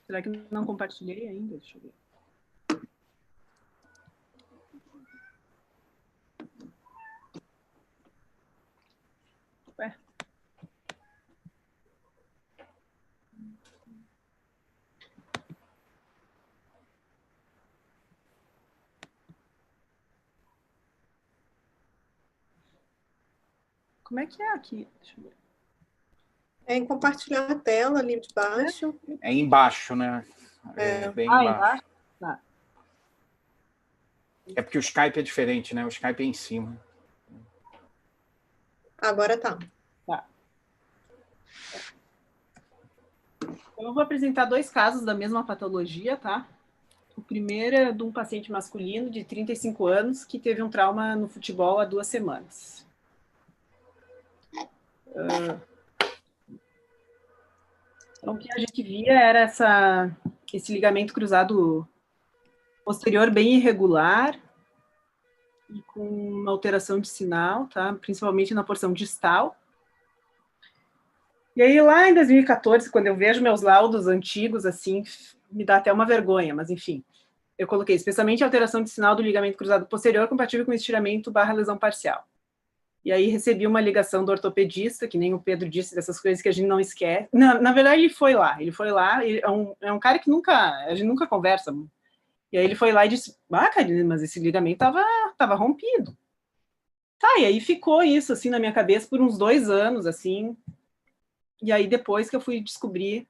Será que não compartilhei ainda? Deixa eu ver. Ué. Como é que é aqui? Deixa eu ver. É em compartilhar a tela ali de baixo. É embaixo, né? É bem embaixo. Tá. É porque o Skype é diferente, né? O Skype é em cima. Agora tá. Tá. Então, eu vou apresentar 2 casos da mesma patologia, tá? O primeiro é de um paciente masculino de 35 anos que teve um trauma no futebol há 2 semanas. Então, o que a gente via era esse ligamento cruzado posterior bem irregular e com uma alteração de sinal, tá? Principalmente na porção distal. E aí, lá em 2014, quando eu vejo meus laudos antigos, assim, me dá até uma vergonha, mas enfim, eu coloquei especialmente alteração de sinal do ligamento cruzado posterior compatível com estiramento / lesão parcial. E aí recebi uma ligação do ortopedista, que nem o Pedro disse, dessas coisas que a gente não esquece. Na verdade, ele foi lá, é um cara que a gente nunca conversa. E aí ele foi lá e disse, Karine, mas esse ligamento tava rompido. Tá, e aí ficou isso, assim, na minha cabeça por uns 2 anos, assim. E aí depois que eu fui descobrir,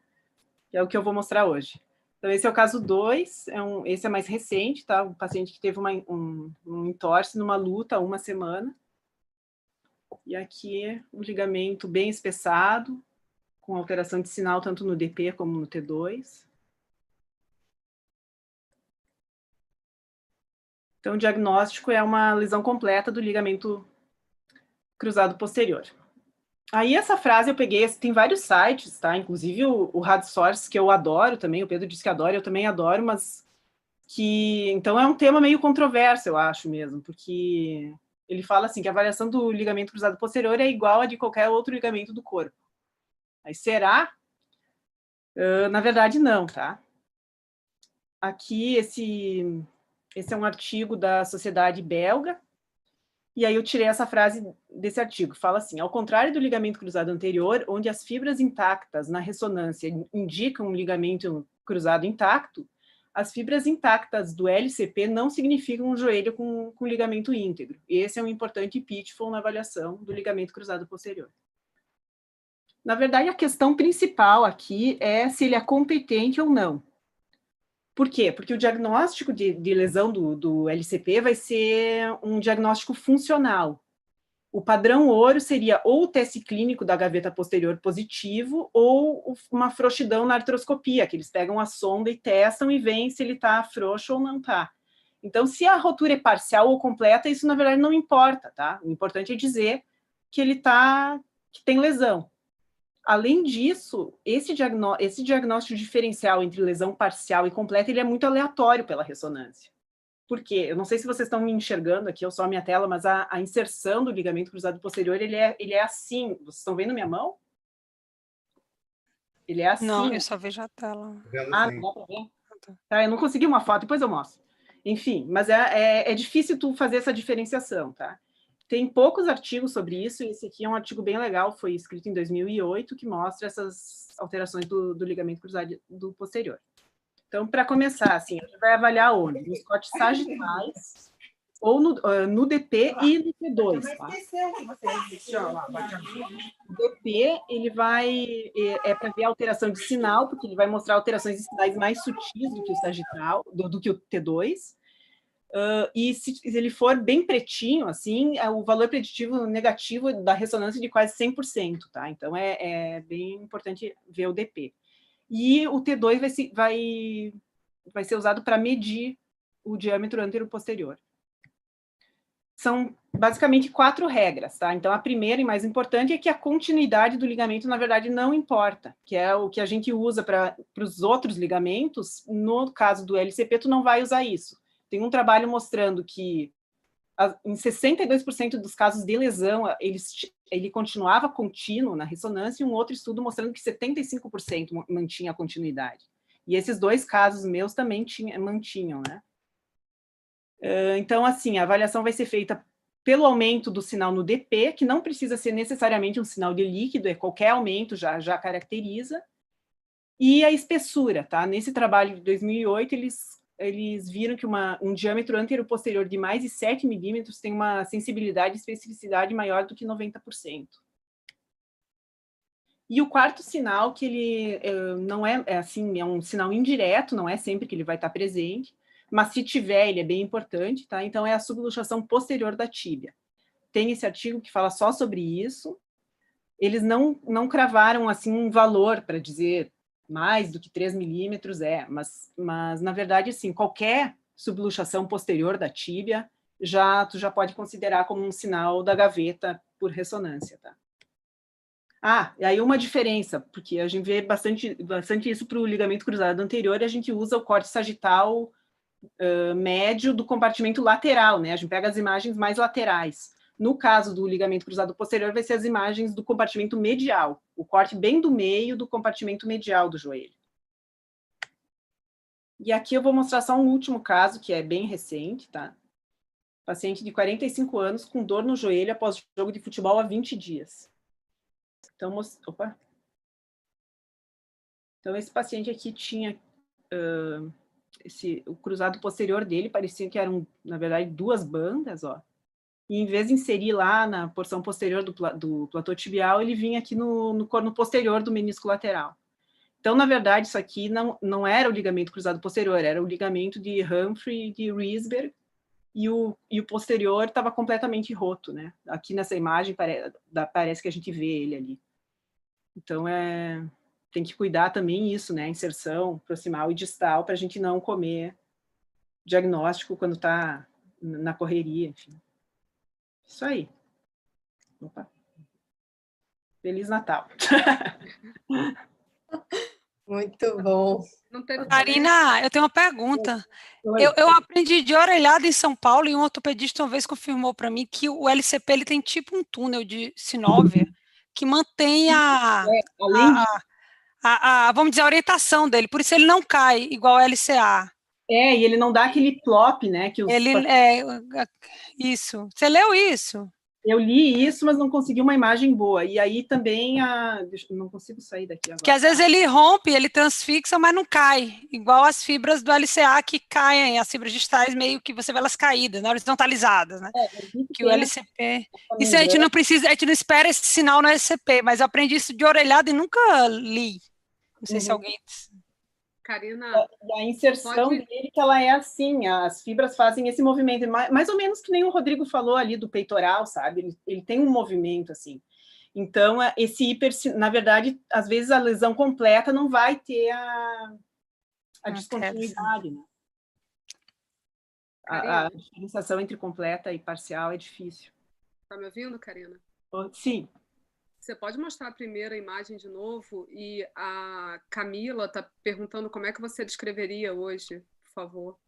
que é o que eu vou mostrar hoje. Então esse é o caso 2, esse é mais recente, tá? Um paciente que teve um entorse numa luta há 1 semana. E aqui o ligamento bem espessado, com alteração de sinal tanto no DP como no T2. Então, o diagnóstico é uma lesão completa do ligamento cruzado posterior. Aí, essa frase eu peguei, tem vários sites, tá? Inclusive o RadSource, que eu adoro também, o Pedro disse que adora, eu também adoro, mas que... Então, é um tema meio controverso, eu acho mesmo, porque... Ele fala assim, que a variação do ligamento cruzado posterior é igual a de qualquer outro ligamento do corpo. Aí, será? Na verdade, não, tá? Aqui, esse é um artigo da Sociedade Belga, e aí eu tirei essa frase desse artigo. Fala assim, ao contrário do ligamento cruzado anterior, onde as fibras intactas na ressonância indicam um ligamento cruzado intacto, as fibras intactas do LCP não significam um joelho com ligamento íntegro. Esse é um importante pitfall na avaliação do ligamento cruzado posterior. Na verdade, a questão principal aqui é se ele é competente ou não. Por quê? Porque o diagnóstico de lesão do LCP vai ser um diagnóstico funcional. O padrão ouro seria ou o teste clínico da gaveta posterior positivo ou uma frouxidão na artroscopia, que eles pegam a sonda e testam e veem se ele está frouxo ou não está. Então, se a rotura é parcial ou completa, isso, na verdade, não importa, tá? O importante é dizer que que tem lesão. Além disso, esse diagnóstico diferencial entre lesão parcial e completa, ele é muito aleatório pela ressonância. Por quê? Eu não sei se vocês estão me enxergando aqui, ou só a minha tela, mas a inserção do ligamento cruzado posterior, ele é assim. Vocês estão vendo minha mão? Ele é assim. Não, eu só vejo a tela. Não dá para ver? Tá, eu não consegui uma foto, depois eu mostro. Enfim, mas é difícil tu fazer essa diferenciação, tá? Tem poucos artigos sobre isso, e esse aqui é um artigo bem legal, foi escrito em 2008, que mostra essas alterações do ligamento cruzado do posterior. Então, para começar, assim, a gente vai avaliar onde? Nos cortes sagitais, ou no DP e no T2, tá? O DP, ele para ver a alteração de sinal, porque ele vai mostrar alterações de sinais mais sutis do que o sagital, do que o T2. E se ele for bem pretinho, assim, o valor preditivo negativo da ressonância é de quase 100%, tá? Então, é bem importante ver o DP. E o T2 vai ser usado para medir o diâmetro antero-posterior. São basicamente 4 regras, tá? Então, a primeira e mais importante é que a continuidade do ligamento, na verdade, não importa, que é o que a gente usa para os outros ligamentos. No caso do LCP, tu não vai usar isso. Tem um trabalho mostrando que em 62% dos casos de lesão, ele continuava contínuo na ressonância, e um outro estudo mostrando que 75% mantinha a continuidade. E esses 2 casos meus também mantinham, né? Então, assim, a avaliação vai ser feita pelo aumento do sinal no DP, que não precisa ser necessariamente um sinal de líquido, qualquer aumento já caracteriza, e a espessura, tá? Nesse trabalho de 2008, eles viram que um diâmetro anterior-posterior de mais de 7 milímetros tem uma sensibilidade e especificidade maior do que 90%. E o quarto sinal, que ele não assim, é um sinal indireto, não é sempre que ele vai estar presente, mas se tiver, ele é bem importante, tá? Então, é a subluxação posterior da tíbia. Tem esse artigo que fala só sobre isso. Eles não cravaram, assim, um valor para dizer mais do que 3 milímetros, mas, na verdade, assim, qualquer subluxação posterior da tíbia, tu já pode considerar como um sinal da gaveta por ressonância, tá? E aí uma diferença, porque a gente vê bastante isso para o ligamento cruzado anterior, e a gente usa o corte sagital médio do compartimento lateral, né? A gente pega as imagens mais laterais. No caso do ligamento cruzado posterior, vai ser as imagens do compartimento medial, o corte bem do meio do compartimento medial do joelho. E aqui eu vou mostrar só um último caso, que é bem recente, tá? Paciente de 45 anos com dor no joelho após jogo de futebol há 20 dias. Então, então esse paciente aqui tinha... o cruzado posterior dele parecia que eram, na verdade, 2 bandas, ó. E em vez de inserir lá na porção posterior do platô tibial, ele vinha aqui no corno posterior do menisco lateral. Então, na verdade, isso aqui não era o ligamento cruzado posterior, era o ligamento de Humphrey e de Riesberg, e o posterior estava completamente roto, né? Aqui nessa imagem parece que a gente vê ele ali. Então, tem que cuidar também isso, né? Inserção proximal e distal, para a gente não comer diagnóstico quando está na correria, enfim. Isso aí. Opa. Feliz Natal. Muito bom. Karina, eu tenho uma pergunta. Eu aprendi de orelhada em São Paulo, e um ortopedista uma vez confirmou para mim que o LCP ele tem tipo um túnel de sinóvia que mantém vamos dizer, a orientação dele, por isso ele não cai igual ao LCA. E ele não dá aquele plop, né? Que isso. Você leu isso? Eu li isso, mas não consegui uma imagem boa. E aí também não consigo sair daqui agora. Que às vezes ele rompe, ele transfixa, mas não cai. Igual as fibras do LCA que caem, as fibras distais meio que você vê elas caídas, né, horizontalizadas, né? Que o LCP... Isso a gente não precisa, a gente não espera esse sinal no LCP, mas eu aprendi isso de orelhada e nunca li. Não sei se alguém... Karina, a inserção dele, que ela é assim, as fibras fazem esse movimento, mais ou menos que nem o Rodrigo falou ali do peitoral, sabe? Ele tem um movimento assim. Então, na verdade, às vezes a lesão completa não vai ter a descontinuidade, né? A diferenciação entre completa e parcial é difícil. Tá me ouvindo, Karina? Sim. Você pode mostrar a primeira imagem de novo? E a Camila está perguntando como é que você descreveria hoje, por favor.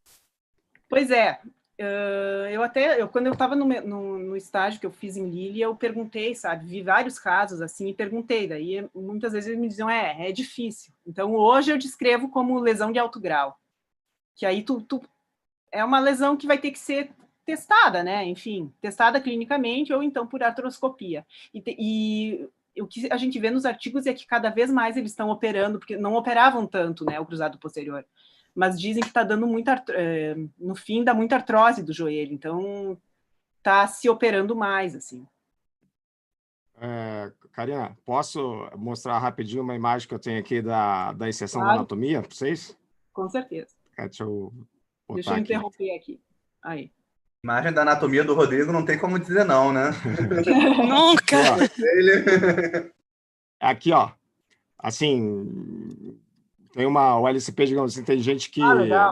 Pois é. Quando eu estava no estágio que eu fiz em Lille, eu perguntei, sabe? Vi vários casos assim e perguntei. Daí, muitas vezes, eles me diziam, é difícil. Então, hoje eu descrevo como lesão de alto grau. Que aí é uma lesão que vai ter que ser testada, né? Enfim, testada clinicamente ou então por artroscopia. E o que a gente vê nos artigos é que cada vez mais eles estão operando, porque não operavam tanto, né, o cruzado posterior, mas dizem que está dando no fim dá muita artrose do joelho, então está se operando mais, assim. Karina, posso mostrar rapidinho uma imagem que eu tenho aqui da inserção da anatomia para vocês? Com certeza. Deixa eu interromper aqui. Aí. Imagem da anatomia do Rodrigo não tem como dizer não, né? Nunca! Aqui, ó. Assim, tem o LCP, digamos assim, tem gente que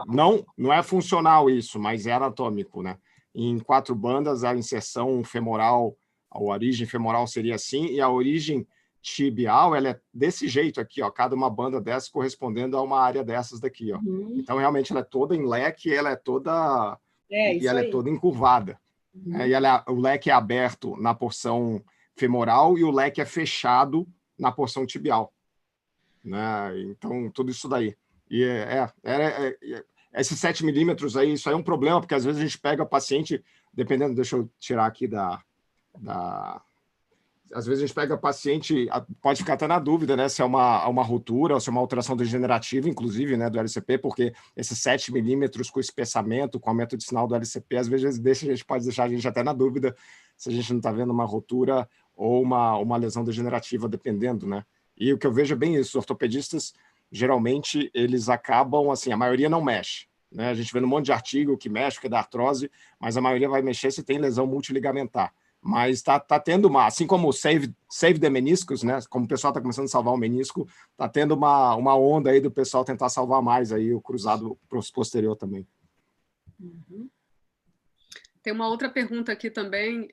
não é funcional isso, mas é anatômico, né? Em 4 bandas, a inserção femoral, a origem femoral seria assim, e a origem tibial, ela é desse jeito aqui, ó, cada uma banda dessa correspondendo a uma área dessas daqui, ó. Então, realmente, ela é toda em leque, ela é toda... ela é toda encurvada. O leque é aberto na porção femoral e o leque é fechado na porção tibial. Né? Então, tudo isso daí. E esses 7 milímetros aí, isso aí é um problema, porque às vezes a gente pega paciente, dependendo, deixa eu tirar aqui às vezes a gente pega paciente, pode ficar até na dúvida, né, se é uma ruptura ou se é uma alteração degenerativa, inclusive, né, do LCP, porque esses 7 milímetros com espessamento, com aumento de sinal do LCP, às vezes pode deixar a gente até na dúvida se a gente não está vendo uma ruptura ou uma lesão degenerativa, dependendo, né? E o que eu vejo é bem isso, os ortopedistas, geralmente, eles acabam, assim, a maioria não mexe, né? A gente vê um monte de artigo que mexe, que é da artrose, mas a maioria vai mexer se tem lesão multiligamentar. Mas está tendo assim como o Save the Meniscus, né? Como o pessoal está começando a salvar o menisco, está tendo uma onda aí do pessoal tentar salvar mais aí o cruzado posterior também. Uhum. Tem uma outra pergunta aqui também.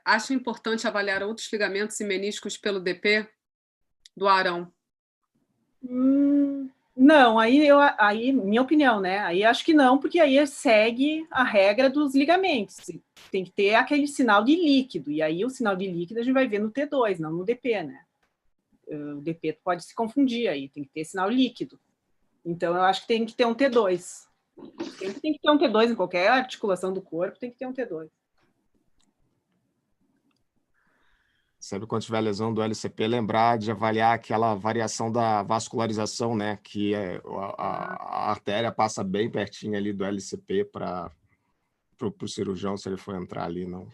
Acha importante avaliar outros ligamentos e meniscos pelo DP do Arão? Não, aí minha opinião, né? Aí acho que não, porque aí segue a regra dos ligamentos. Tem que ter aquele sinal de líquido, e aí o sinal de líquido a gente vai ver no T2, não no DP, né? O DP pode se confundir aí, tem que ter sinal líquido. Então, eu acho que tem que ter um T2. Sempre tem que ter um T2 em qualquer articulação do corpo, tem que ter um T2. Sempre quando tiver lesão do LCP, lembrar de avaliar aquela variação da vascularização, né? Que a artéria passa bem pertinho ali do LCP para o cirurgião, se ele for entrar ali, não.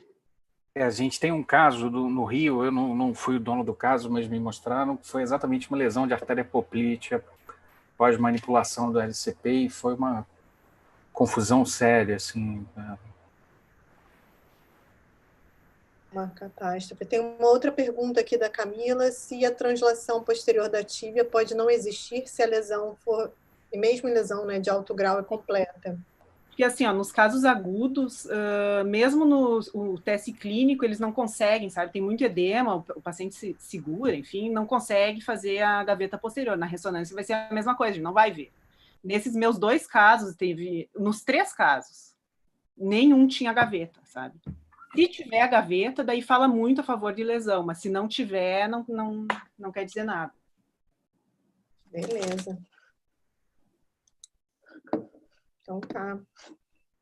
A gente tem um caso no Rio, eu não fui o dono do caso, mas me mostraram que foi exatamente uma lesão de artéria poplítea pós-manipulação do LCP e foi uma confusão séria, assim. Uma catástrofe. Tem uma outra pergunta aqui da Camila, se a translação posterior da tíbia pode não existir se a lesão for, e mesmo em lesão, né, de alto grau, é completa. Porque, assim, nos casos agudos, mesmo no teste clínico, eles não conseguem, sabe? Tem muito edema, o paciente se segura, enfim, não consegue fazer a gaveta posterior. Na ressonância vai ser a mesma coisa, a gente não vai ver. Nesses meus 2 casos, nos 3 casos, nenhum tinha gaveta, sabe? Se tiver a gaveta, daí fala muito a favor de lesão, mas se não tiver, não quer dizer nada. Beleza. Então tá.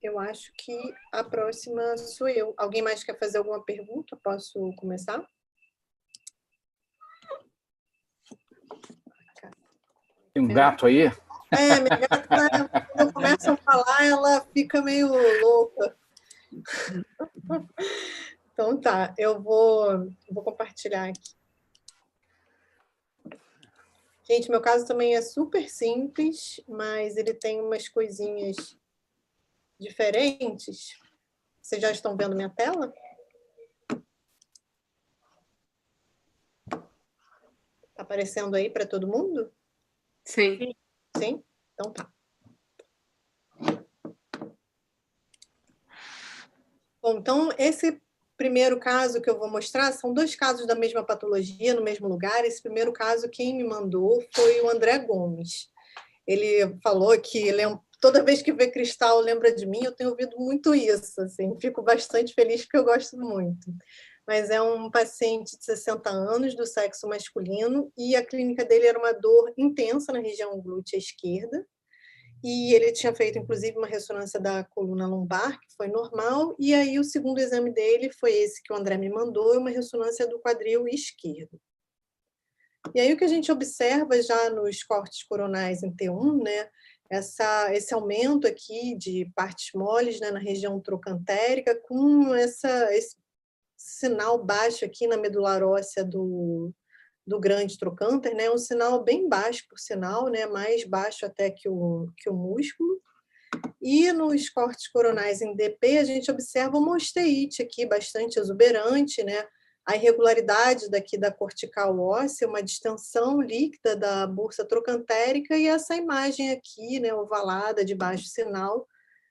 Eu acho que a próxima sou eu. Alguém mais quer fazer alguma pergunta? Posso começar? Tem um gato aí? Minha gata, quando eu começo a falar, ela fica meio louca. Então tá, eu vou compartilhar aqui. Gente, meu caso também é super simples, mas ele tem umas coisinhas diferentes. Vocês já estão vendo minha tela? Tá aparecendo aí para todo mundo? Sim. Sim? Então tá. Bom, então, esse primeiro caso que eu vou mostrar são 2 casos da mesma patologia, no mesmo lugar. Esse primeiro caso, quem me mandou foi o André Gomes. Ele falou que toda vez que vê cristal lembra de mim. Eu tenho ouvido muito isso, assim, fico bastante feliz porque eu gosto muito. Mas é um paciente de 60 anos, do sexo masculino, e a clínica dele era uma dor intensa na região glútea esquerda. E ele tinha feito, inclusive, uma ressonância da coluna lombar, que foi normal, e aí o segundo exame dele foi esse que o André me mandou, uma ressonância do quadril esquerdo. E aí o que a gente observa já nos cortes coronais em T1, né, esse aumento aqui de partes moles, né, na região trocantérica, com esse sinal baixo aqui na medular óssea do grande trocânter, né? Um sinal bem baixo, por sinal, né? Mais baixo até que o músculo. E nos cortes coronais em DP, a gente observa uma osteite aqui bastante exuberante, né? A irregularidade daqui da cortical óssea, uma distensão líquida da bursa trocantérica e essa imagem aqui, né, ovalada de baixo sinal,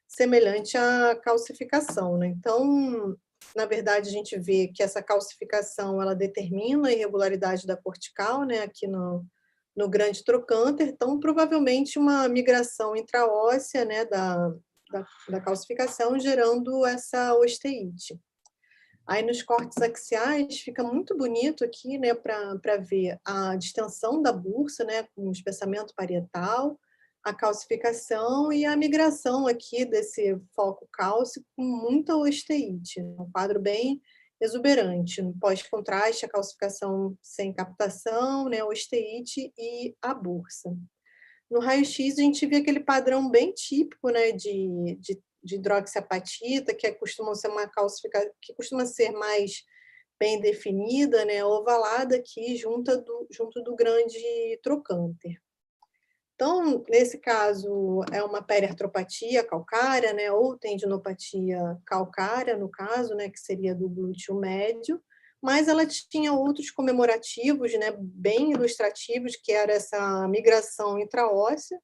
semelhante à calcificação, né? Então, na verdade, a gente vê que essa calcificação ela determina a irregularidade da cortical, né, aqui no grande trocânter, então provavelmente uma migração intraóssea, né, da calcificação, gerando essa osteite. Aí nos cortes axiais fica muito bonito aqui, né, para ver a distensão da bursa, né, com o espessamento parietal, a calcificação e a migração aqui desse foco cálcico com muita osteite, um quadro bem exuberante, no pós-contraste, a calcificação sem captação, né, osteite e a bursa. No raio-x, a gente vê aquele padrão bem típico, né, de hidroxiapatita, que costuma ser uma calcificação, que costuma ser mais bem definida, né, ovalada aqui junto do grande trocânter. Então, nesse caso, é uma periartropatia calcária, né, ou tendinopatia calcária, no caso, né, que seria do glúteo médio, mas ela tinha outros comemorativos, né, bem ilustrativos, que era essa migração intraóssea,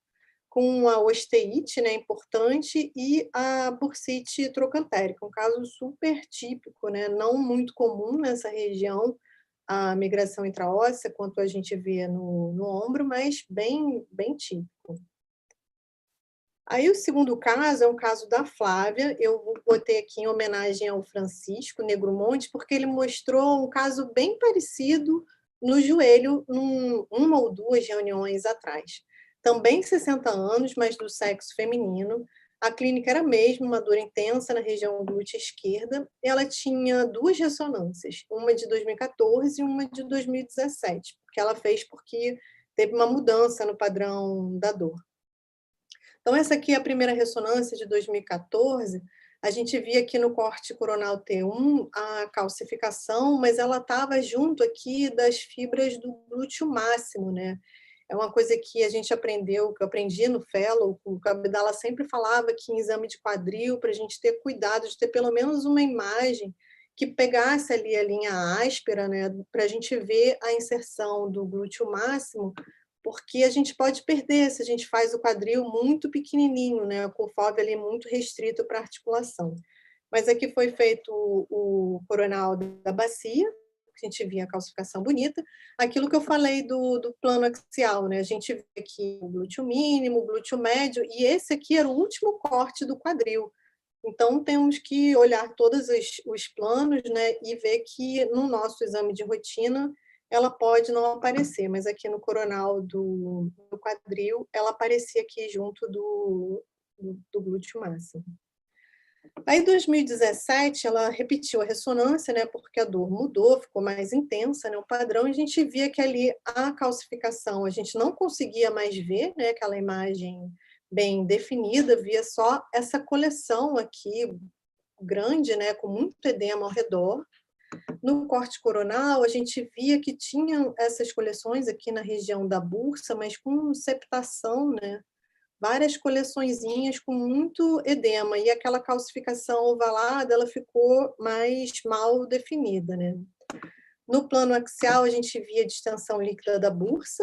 com a osteite, né, importante, e a bursite trocantérica, um caso super típico, né, não muito comum nessa região, a migração intraóssea, quanto a gente vê no ombro, mas bem típico. Aí o segundo caso é um caso da Flávia, eu botei aqui em homenagem ao Francisco Negromonte, porque ele mostrou um caso bem parecido no joelho, uma ou duas reuniões atrás. Também 60 anos, mas do sexo feminino. A clínica era mesmo uma dor intensa na região glútea esquerda. Ela tinha 2 ressonâncias, uma de 2014 e uma de 2017, que ela fez porque teve uma mudança no padrão da dor. Então, essa aqui é a primeira ressonância de 2014. A gente via aqui no corte coronal T1 a calcificação, mas ela estava junto aqui das fibras do glúteo máximo, né? É uma coisa que a gente aprendeu, que eu aprendi no Fellow, o Abdala sempre falava que em exame de quadril, para a gente ter cuidado de ter pelo menos uma imagem que pegasse ali a linha áspera, né, para a gente ver a inserção do glúteo máximo, porque a gente pode perder se a gente faz o quadril muito pequenininho, né, com o FOV ali muito restrito para articulação. Mas aqui foi feito o coronal da bacia, a gente via a calcificação bonita. Aquilo que eu falei do plano axial, né? A gente vê aqui o glúteo mínimo, o glúteo médio, e esse aqui era o último corte do quadril. Então, temos que olhar todos os planos, né? E ver que no nosso exame de rotina ela pode não aparecer, mas aqui no coronal do quadril, ela aparecia aqui junto do glúteo máximo. Aí, em 2017, ela repetiu a ressonância, né, porque a dor mudou, ficou mais intensa, né, o padrão, e a gente via que ali a calcificação, a gente não conseguia mais ver, né, aquela imagem bem definida, via só essa coleção aqui, grande, né, com muito edema ao redor. No corte coronal, a gente via que tinha essas coleções aqui na região da bursa, mas com septação, né, várias coleçõezinhas com muito edema, e aquela calcificação ovalada, ela ficou mais mal definida, né? No plano axial, a gente via a distensão líquida da bursa,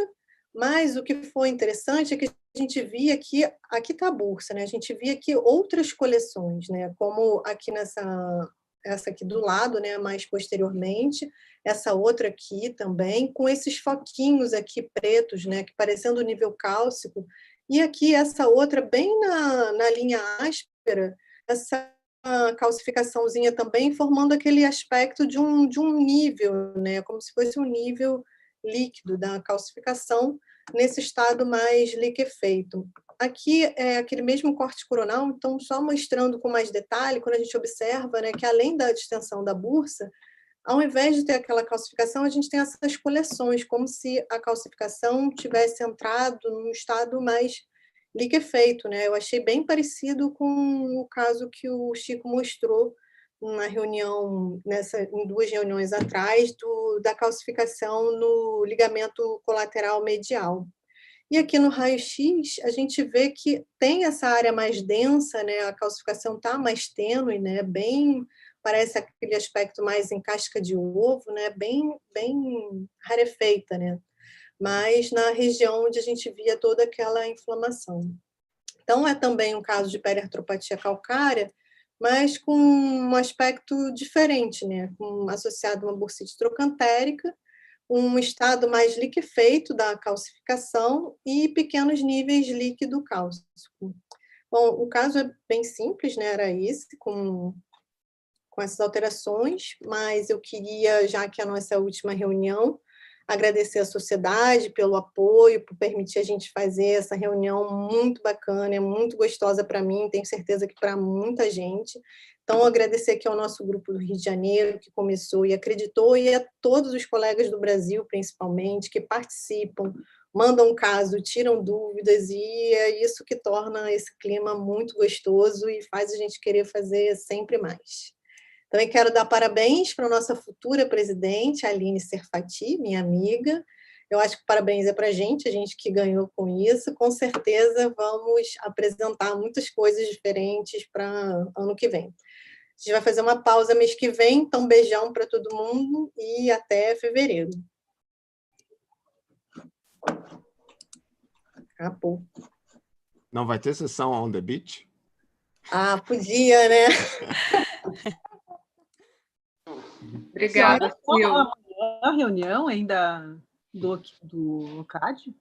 mas o que foi interessante é que a gente via que, aqui está a bursa, né? A gente via que outras coleções, né? Como aqui essa aqui do lado, né? Mais posteriormente, essa outra aqui também, com esses foquinhos aqui pretos, né? Que parecendo o nível cálcico. E aqui, essa outra, bem na linha áspera, essa calcificaçãozinha também, formando aquele aspecto de um nível, né? Como se fosse um nível líquido da calcificação, nesse estado mais liquefeito. Aqui é aquele mesmo corte coronal, então, só mostrando com mais detalhe, quando a gente observa, né, que além da distensão da bursa, ao invés de ter aquela calcificação, a gente tem essas coleções, como se a calcificação tivesse entrado num estado mais liquefeito, né? Eu achei bem parecido com o caso que o Chico mostrou na reunião, em 2 reuniões atrás, da calcificação no ligamento colateral medial. E aqui no raio-x, a gente vê que tem essa área mais densa, né? A calcificação está mais tênue, né? Parece aquele aspecto mais em casca de ovo, né? Bem rarefeita, né? Mas na região onde a gente via toda aquela inflamação. Então, é também um caso de periartropatia calcária, mas com um aspecto diferente, né? Associado a uma bursite trocantérica, um estado mais liquefeito da calcificação e pequenos níveis de líquido cálcico. Bom, o caso é bem simples, né? Era esse, com essas alterações, mas eu queria, já que a nossa última reunião, agradecer à sociedade pelo apoio, por permitir a gente fazer essa reunião muito bacana, é muito gostosa para mim, tenho certeza que para muita gente. Então, agradecer aqui ao nosso grupo do Rio de Janeiro, que começou e acreditou, e a todos os colegas do Brasil, principalmente, que participam, mandam caso, tiram dúvidas, e é isso que torna esse clima muito gostoso e faz a gente querer fazer sempre mais. Também quero dar parabéns para a nossa futura presidente, Aline Serfati, minha amiga. Eu acho que parabéns é para a gente que ganhou com isso. Com certeza vamos apresentar muitas coisas diferentes para ano que vem. A gente vai fazer uma pausa mês que vem, então beijão para todo mundo e até fevereiro. Acabou. Não vai ter sessão on the beach? Ah, podia, né? Obrigada, Sil. A reunião ainda do OCAD?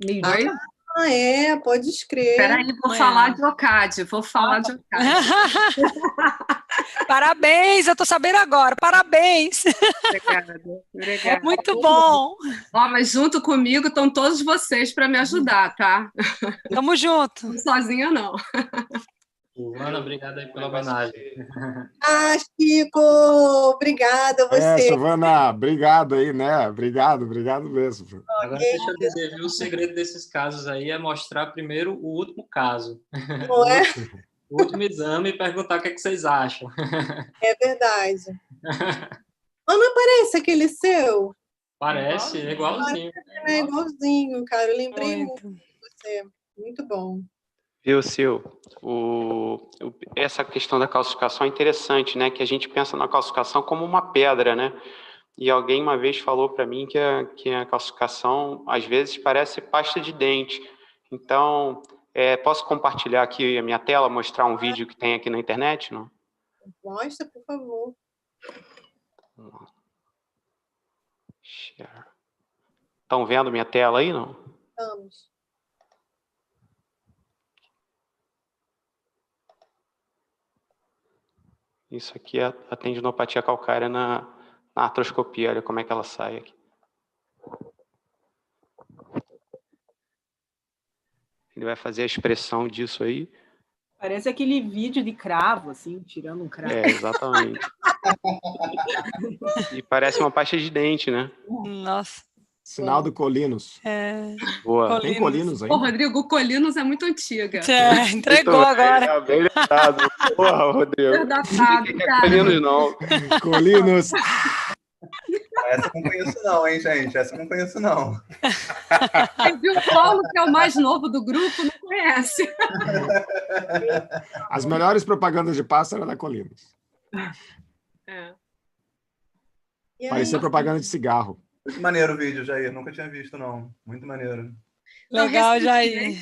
Meio-dia? Pode escrever. Espera aí, vou falar de OCAD. Parabéns, eu estou sabendo agora. Parabéns. Obrigada. Muito bom. Ó, mas junto comigo estão todos vocês para me ajudar, tá? Tamo junto. Não sozinha, não. Silvana, obrigada aí pela homenagem. Chico, obrigada a você. Silvana, obrigado aí, né? Obrigado mesmo. Agora deixa eu dizer, viu? O segredo desses casos aí é mostrar primeiro o último caso. Não é? O último exame e perguntar o que é que vocês acham. É verdade. Mas não aparece aquele seu? Parece, é igualzinho. É igualzinho, cara. Eu lembrei muito de você. Muito bom. Viu, Sil? Essa questão da calcificação é interessante, né? Que a gente pensa na calcificação como uma pedra, né? E alguém uma vez falou para mim que a calcificação, às vezes, parece pasta de dente. Então, posso compartilhar aqui a minha tela, mostrar um vídeo que tem aqui na internet? Não? Mostra, por favor. Estão vendo minha tela aí, não? Estamos. Isso aqui é a tendinopatia calcária na artroscopia. Olha como é que ela sai aqui. Ele vai fazer a expressão disso aí. Parece aquele vídeo de cravo, assim, tirando um cravo. Exatamente. E parece uma pasta de dente, né? Nossa. Sinal do Colinos. Boa. Tem Colinos aí? Ô, Rodrigo, o Colinos é muito antiga. Entregou agora. Bem lembrado. Porra, Rodrigo. Colinos não. Colinos. Essa eu não conheço não, hein, gente? Essa eu não conheço não. Viu o Paulo, que é o mais novo do grupo, não conhece. As melhores propagandas de pássaro era da Colinos. Parecia propaganda de cigarro. Muito maneiro o vídeo, Jair. Nunca tinha visto, não. Muito maneiro. Legal, Jair.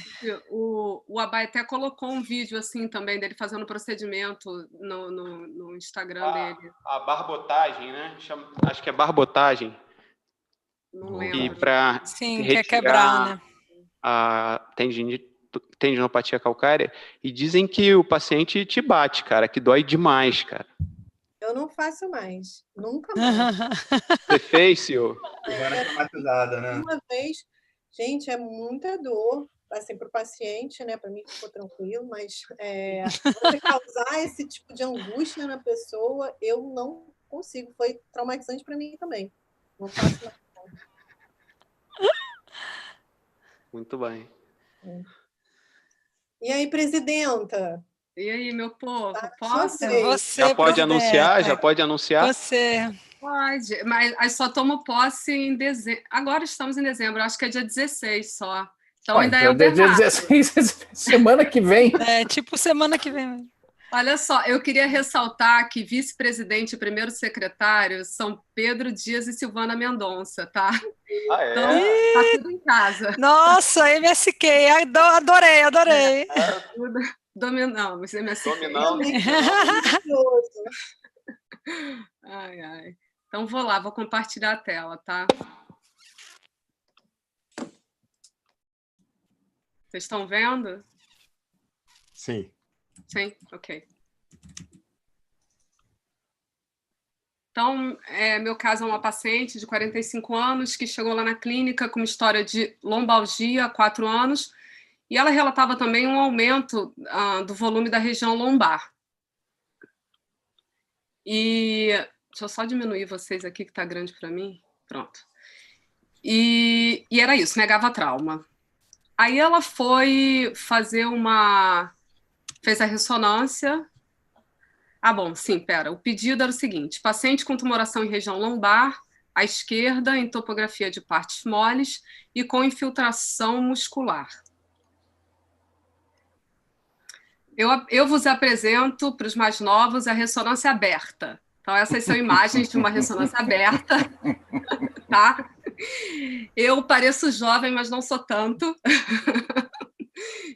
O Abaeté colocou um vídeo assim também dele fazendo procedimento no Instagram dele. A barbotagem, né? Acho que é barbotagem. Não lembro. E para quer quebrar, né? A tendinopatia calcária. E dizem que o paciente te bate, cara, que dói demais, cara. Eu não faço mais. Nunca mais. Você fez, senhor? Traumatizada, né? Uma vez, gente, é muita dor, assim, para o paciente, né? Para mim ficou tranquilo, mas você causar esse tipo de angústia na pessoa, eu não consigo. Foi traumatizante para mim também. Não faço mais. Muito bem. E aí, presidenta? E aí, meu povo, posso? Você, já pode anunciar? Já pode anunciar? Você. Pode, mas só tomo posse em dezembro. Agora estamos em dezembro, acho que é dia 16 só. Então ainda é dia aberto. 16, semana que vem. Tipo semana que vem. Olha só, eu queria ressaltar que vice-presidente e primeiro secretário são Pedro Dias e Silvana Mendonça, tá? Então, tá tudo em casa. Nossa, MSQ, adorei. Dominão, mas MSQ. Dominando. Ai. Então vou lá, vou compartilhar a tela, tá? Vocês estão vendo? Sim. Sim? Ok. Então, meu caso é uma paciente de 45 anos que chegou lá na clínica com uma história de lombalgia há 4 anos, e ela relatava também um aumento do volume da região lombar. E deixa eu só diminuir vocês aqui, que está grande para mim. Pronto. E era isso, negava trauma. Aí ela foi fazer fez a ressonância. Bom, sim, pera. O pedido era o seguinte: paciente com tumoração em região lombar, à esquerda, em topografia de partes moles e com infiltração muscular. Eu vos apresento, para os mais novos, a ressonância aberta. Então, essas são imagens de uma ressonância aberta, tá? Eu pareço jovem, mas não sou tanto.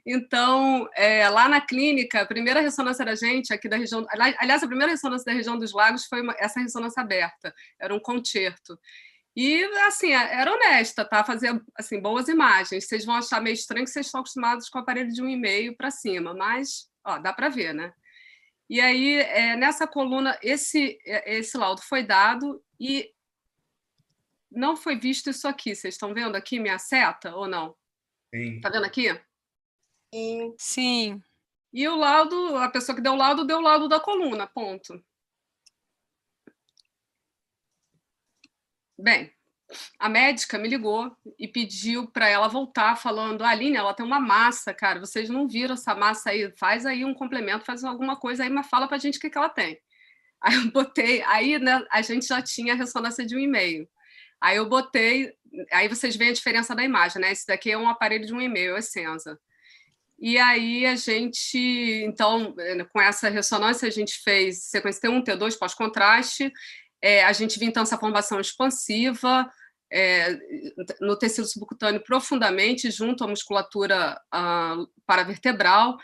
Então, lá na clínica, a primeira ressonância da gente, aqui da região... Aliás, a primeira ressonância da região dos lagos foi essa ressonância aberta. Era um concerto. E, assim, era honesta, tá? Fazia, assim, boas imagens. Vocês vão achar meio estranho que vocês estão acostumados com o aparelho de 1,5 para cima, mas, ó, dá para ver, né? E aí, nessa coluna, esse laudo foi dado e não foi visto isso aqui. Vocês estão vendo aqui minha seta ou não? Sim. Está vendo aqui? Sim. E o laudo, a pessoa que deu o laudo da coluna, ponto. Bem, a médica me ligou e pediu para ela voltar, falando: Aline, ela tem uma massa, cara, vocês não viram essa massa aí, faz aí um complemento, faz alguma coisa aí, mas fala para a gente o que ela tem. Aí eu botei, aí, né, a gente já tinha a ressonância de 1,5. Aí eu botei, aí vocês veem a diferença da imagem, né? Esse daqui é um aparelho de 1,5, é Senza. E aí a gente, então, com essa ressonância, a gente fez sequência T1, T2, pós-contraste, a gente viu então essa formação expansiva no tecido subcutâneo profundamente, junto à musculatura paravertebral,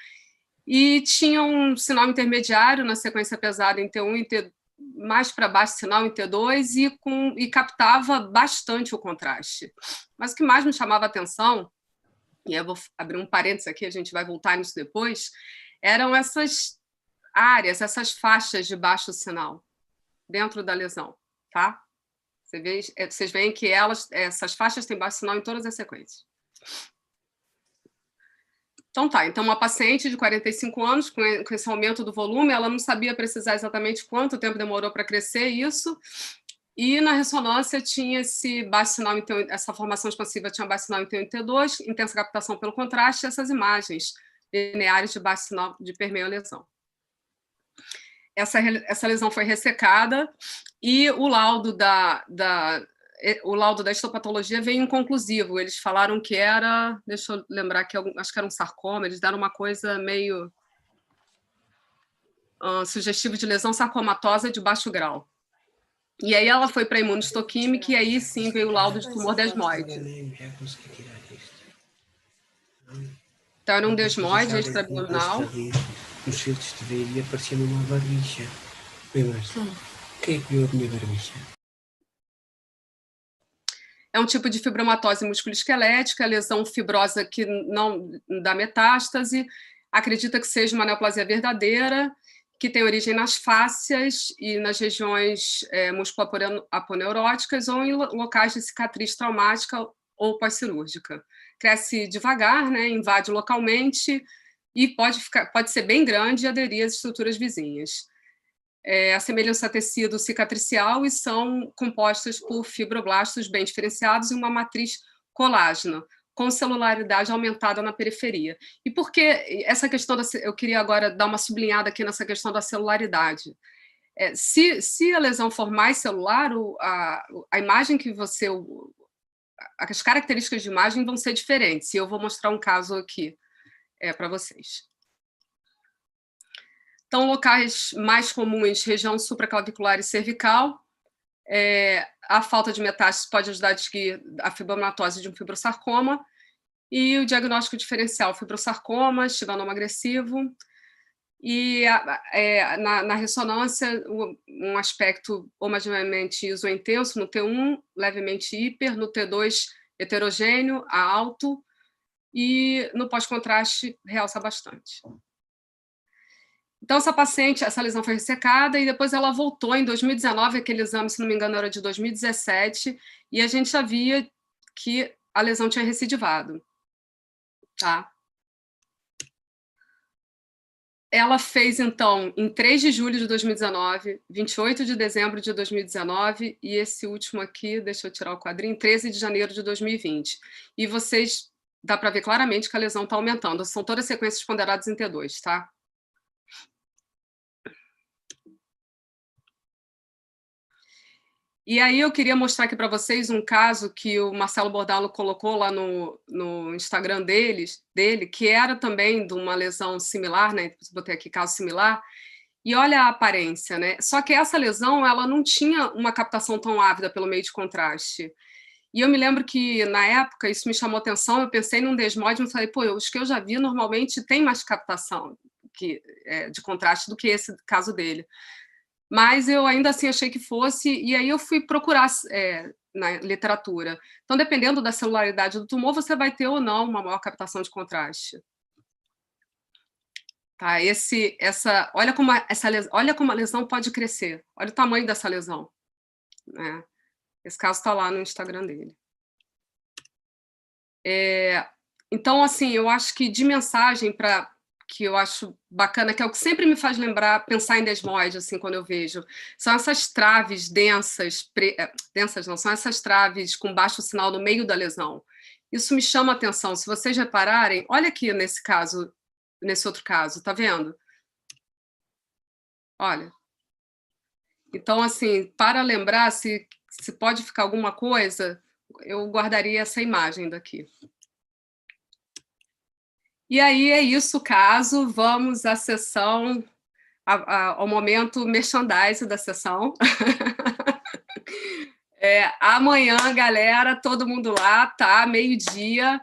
e tinha um sinal intermediário na sequência pesada em T1 e T2, mais para baixo sinal em T2, e captava bastante o contraste. Mas o que mais me chamava a atenção, e eu vou abrir um parênteses aqui, a gente vai voltar nisso depois, eram essas áreas, essas faixas de baixo sinal dentro da lesão, tá? Vocês veem que essas faixas têm baixo sinal em todas as sequências. Então tá, então uma paciente de 45 anos com esse aumento do volume, ela não sabia precisar exatamente quanto tempo demorou para crescer isso, e na ressonância tinha esse baixo sinal, essa formação expansiva tinha baixo sinal em T1 e T2, intensa captação pelo contraste, e essas imagens lineares de baixo sinal de permeio à lesão. Essa lesão foi ressecada e o laudo da histopatologia veio inconclusivo. Eles falaram que era, deixa eu lembrar, acho que era um sarcoma, eles deram uma coisa meio sugestivo de lesão sarcomatosa de baixo grau. E aí ela foi para a imunohistoquímica e aí sim veio o laudo de tumor desmoide. Então era um desmoide extraabdominal. Nos filtros de ver e aparecia-me uma barbicha. Quem é que viu a minha barbicha? É um tipo de fibromatose musculoesquelética, lesão fibrosa que não dá metástase, acredita que seja uma neoplasia verdadeira, que tem origem nas fáscias e nas regiões musculoaponeuróticas ou em locais de cicatriz traumática ou pós-cirúrgica. Cresce devagar, né, invade localmente e pode ser bem grande e aderir às estruturas vizinhas. Assemelham-se a tecido cicatricial e são compostas por fibroblastos bem diferenciados e uma matriz colágena, com celularidade aumentada na periferia. E por que essa questão eu queria agora dar uma sublinhada aqui nessa questão da celularidade. Se a lesão for mais celular, a imagem que as características de imagem vão ser diferentes, e eu vou mostrar um caso aqui para vocês. Então, locais mais comuns, região supraclavicular e cervical. A falta de metástase pode ajudar a distinguir a fibromatose de um fibrosarcoma. E o diagnóstico diferencial, fibrosarcoma, estivanoma agressivo. E na ressonância, um aspecto homogeneamente isointenso no T1, levemente hiper, no T2, heterogêneo, a alto, e no pós-contraste realça bastante. Então, essa paciente, essa lesão foi ressecada e depois ela voltou em 2019, aquele exame, se não me engano, era de 2017, e a gente já via que a lesão tinha recidivado. Tá? Ela fez, então, em 3 de julho de 2019, 28 de dezembro de 2019, e esse último aqui, deixa eu tirar o quadrinho, 13 de janeiro de 2020. E vocês, dá para ver claramente que a lesão está aumentando. São todas sequências ponderadas em T2, tá? E aí eu queria mostrar aqui para vocês um caso que o Marcelo Bordalo colocou lá no Instagram dele, que era também de uma lesão similar, né? Botei aqui caso similar, e olha a aparência, né? Só que essa lesão, ela não tinha uma captação tão ávida pelo meio de contraste. E eu me lembro que, na época, isso me chamou atenção, eu pensei num desmode e falei, pô, os que eu já vi normalmente tem mais captação de contraste do que esse caso dele. Mas eu ainda assim achei que fosse, e aí eu fui procurar na literatura. Então, dependendo da celularidade do tumor, você vai ter ou não uma maior captação de contraste. Tá, olha como a lesão pode crescer. Olha o tamanho dessa lesão. Né? Esse caso está lá no Instagram dele. Então, assim, eu acho que de mensagem que eu acho bacana, que é o que sempre me faz lembrar, pensar em desmoide, assim, quando eu vejo, são essas traves densas, densas não, são essas traves com baixo sinal no meio da lesão. Isso me chama a atenção. Se vocês repararem, olha aqui nesse caso, nesse outro caso, tá vendo? Olha. Então, assim, para lembrar se pode ficar alguma coisa, eu guardaria essa imagem daqui. E aí é isso, caso. Vamos à sessão, ao momento merchandise da sessão. Amanhã, galera, todo mundo lá, tá? Meio-dia.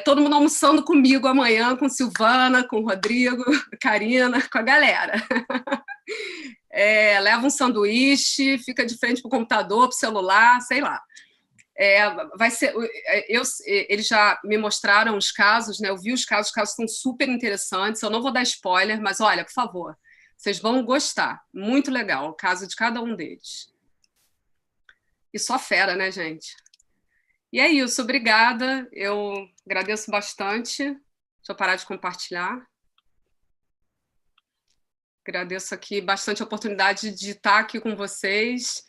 Todo mundo almoçando comigo amanhã, com Silvana, com Rodrigo, Karina, com a galera. Leva um sanduíche, fica de frente para o computador, para o celular, sei lá. Vai ser, eles já me mostraram os casos, né? Eu vi os casos estão super interessantes. Eu não vou dar spoiler, mas olha, por favor, vocês vão gostar. Muito legal o caso de cada um deles. E só fera, né, gente? E é isso, obrigada. Eu agradeço bastante. Deixa eu parar de compartilhar. Agradeço aqui bastante a oportunidade de estar aqui com vocês.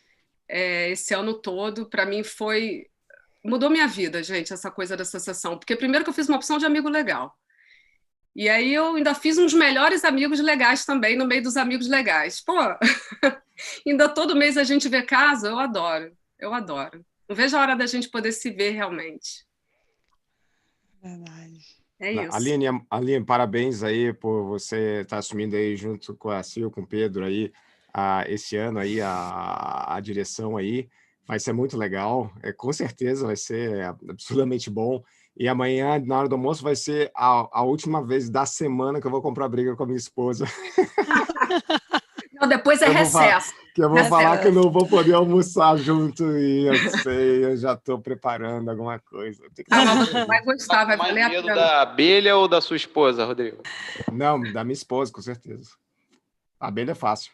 Esse ano todo, para mim mudou minha vida, gente, essa coisa dessa sessão, porque primeiro que eu fiz uma opção de amigo legal, e aí eu ainda fiz uns melhores amigos legais também no meio dos amigos legais. Pô, ainda todo mês a gente vê caso, eu adoro, não vejo a hora da gente poder se ver realmente. Verdade. É isso. Aline, parabéns aí por você estar assumindo aí junto com a Sil, com o Pedro aí, esse ano aí, a direção aí, vai ser muito legal, com certeza vai ser absurdamente bom, e amanhã, na hora do almoço, vai ser a última vez da semana que eu vou comprar briga com a minha esposa. Não, depois é recesso. Eu vou falar que eu não vou poder almoçar junto, e eu já estou preparando alguma coisa. Você vai gostar, vai valer a pena. Mais medo da abelha ou da sua esposa, Rodrigo? Não, da minha esposa, com certeza. A abelha é fácil.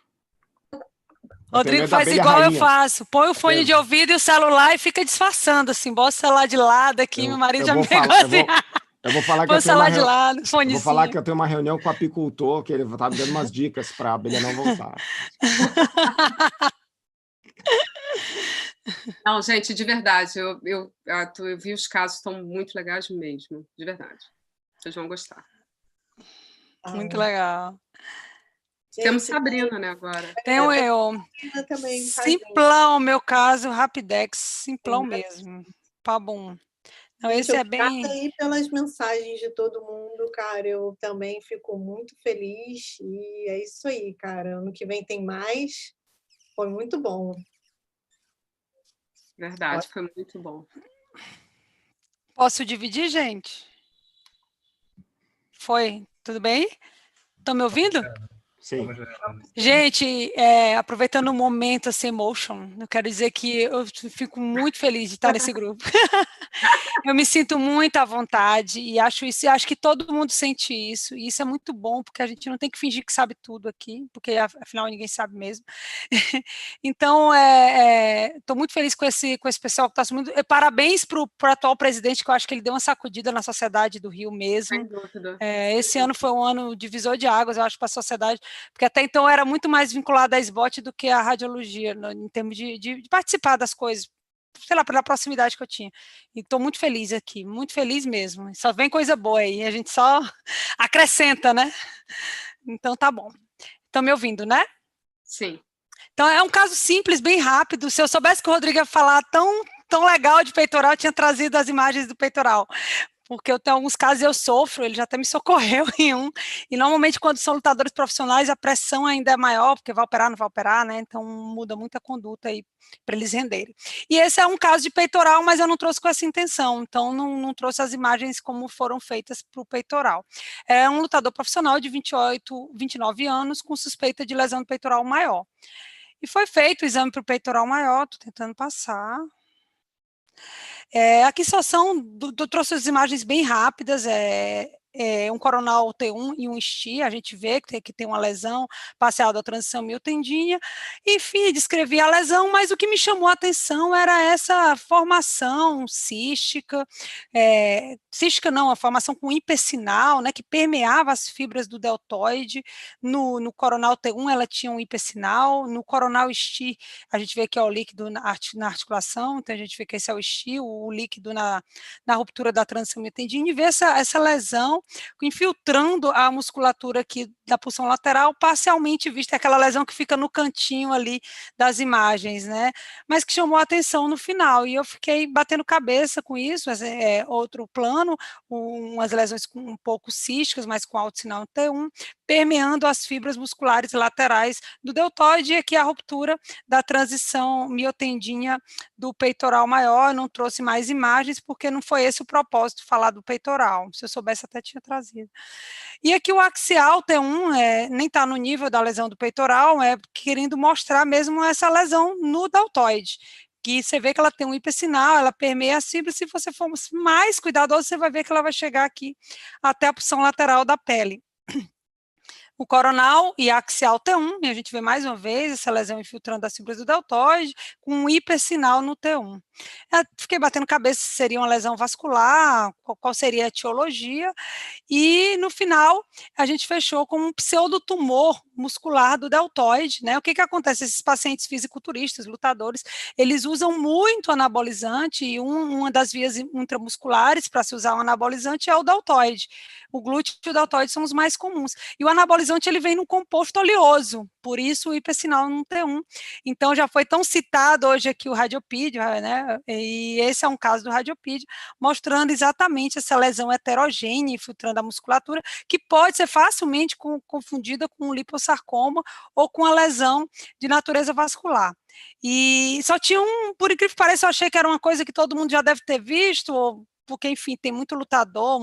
Rodrigo faz igual eu faço. Põe o fone de ouvido e o celular e fica disfarçando, assim. Bota o celular de lado aqui, meu marido já me pegou assim. Eu vou falar que põe o celular de lado, fonezinho. Vou falar que eu tenho uma reunião com o apicultor, que ele está me dando umas dicas para a abelha não voltar. Não, gente, de verdade, eu vi os casos, estão muito legais mesmo, de verdade. Vocês vão gostar. Muito legal. Temos Sabrina, né, agora. Tenho eu. Simplão, meu caso, Rapidex, simplão mesmo. Pabum. Não, esse é bem... aí pelas mensagens de todo mundo, cara, eu também fico muito feliz, e é isso aí, cara. Ano que vem tem mais. Foi muito bom. Verdade, foi muito bom. Posso dividir, gente? Foi? Tudo bem? Estão me ouvindo? Sim. Vamos ver. Gente, aproveitando o momento, essa emotion, eu quero dizer que eu fico muito feliz de estar nesse grupo. Eu me sinto muito à vontade e acho que todo mundo sente isso, e isso é muito bom, porque a gente não tem que fingir que sabe tudo aqui, porque afinal ninguém sabe mesmo. Então, estou muito feliz com esse pessoal que está assumindo. Parabéns para o atual presidente, que eu acho que ele deu uma sacudida na sociedade do Rio mesmo. Sem dúvida. Esse ano foi um ano divisor de águas, eu acho, para a sociedade, porque até então era muito mais vinculada à SBOT do que à radiologia, em termos de participar das coisas, sei lá, pela proximidade que eu tinha. E estou muito feliz aqui, muito feliz mesmo. Só vem coisa boa aí, a gente só acrescenta, né? Então tá bom. Estão me ouvindo, né? Sim. Então é um caso simples, bem rápido. Se eu soubesse que o Rodrigo ia falar tão legal de peitoral, eu tinha trazido as imagens do peitoral. Porque eu tenho alguns casos, eu sofro, ele já até me socorreu em um, e normalmente quando são lutadores profissionais a pressão ainda é maior, porque vai operar, não vai operar, né, então muda muita conduta aí para eles renderem. E esse é um caso de peitoral, mas eu não trouxe com essa intenção, então não trouxe as imagens como foram feitas para o peitoral. É um lutador profissional de 29 anos, com suspeita de lesão do peitoral maior. E foi feito o exame para o peitoral maior, estou tentando passar. Aqui só trouxe as imagens bem rápidas, um coronal T1 e um STI, a gente vê que tem uma lesão parcial da transição miotendínea, enfim, descrevi a lesão, mas o que me chamou a atenção era essa formação cística, a formação com hipersinal, né, que permeava as fibras do deltoide. No coronal T1 ela tinha um hipersinal, no coronal STI a gente vê que é o líquido na articulação, então a gente vê que esse é o STI, o líquido na ruptura da transição miotendínea, e vê essa lesão infiltrando a musculatura aqui da pulsão lateral, parcialmente vista, aquela lesão que fica no cantinho ali das imagens, né, mas que chamou a atenção no final, e eu fiquei batendo cabeça com isso, outro plano, umas lesões um pouco císticas, mas com alto sinal T1, permeando as fibras musculares laterais do deltoide, e aqui a ruptura da transição miotendínea do peitoral maior. Não trouxe mais imagens, porque não foi esse o propósito, falar do peitoral, se eu soubesse até tinha trazido. E aqui o axial T1 nem está no nível da lesão do peitoral, querendo mostrar mesmo essa lesão no deltoide, que você vê que ela tem um hipersinal, ela permeia as fibras, se você for mais cuidadoso, você vai ver que ela vai chegar aqui até a porção lateral da pele. O coronal e axial T1, e a gente vê mais uma vez essa lesão infiltrando as fibras do deltoide, com um hipersinal no T1. Eu fiquei batendo cabeça se seria uma lesão vascular, qual seria a etiologia, e no final a gente fechou com um pseudotumor muscular do deltoide, né? O que acontece? Esses pacientes fisiculturistas, lutadores, eles usam muito anabolizante, e uma das vias intramusculares para se usar um anabolizante é o deltoide. O glúteo e o deltoide são os mais comuns. E o anabolizante ele vem no composto oleoso, por isso o hipersinal no T1. Então já foi tão citado hoje aqui o radiopídio, né? E esse é um caso do radiopídio, mostrando exatamente essa lesão heterogênea infiltrando a musculatura, que pode ser facilmente confundida com um lipossarcoma ou com a lesão de natureza vascular. E só tinha por incrível que pareça, eu achei que era uma coisa que todo mundo já deve ter visto, porque, enfim, tem muito lutador,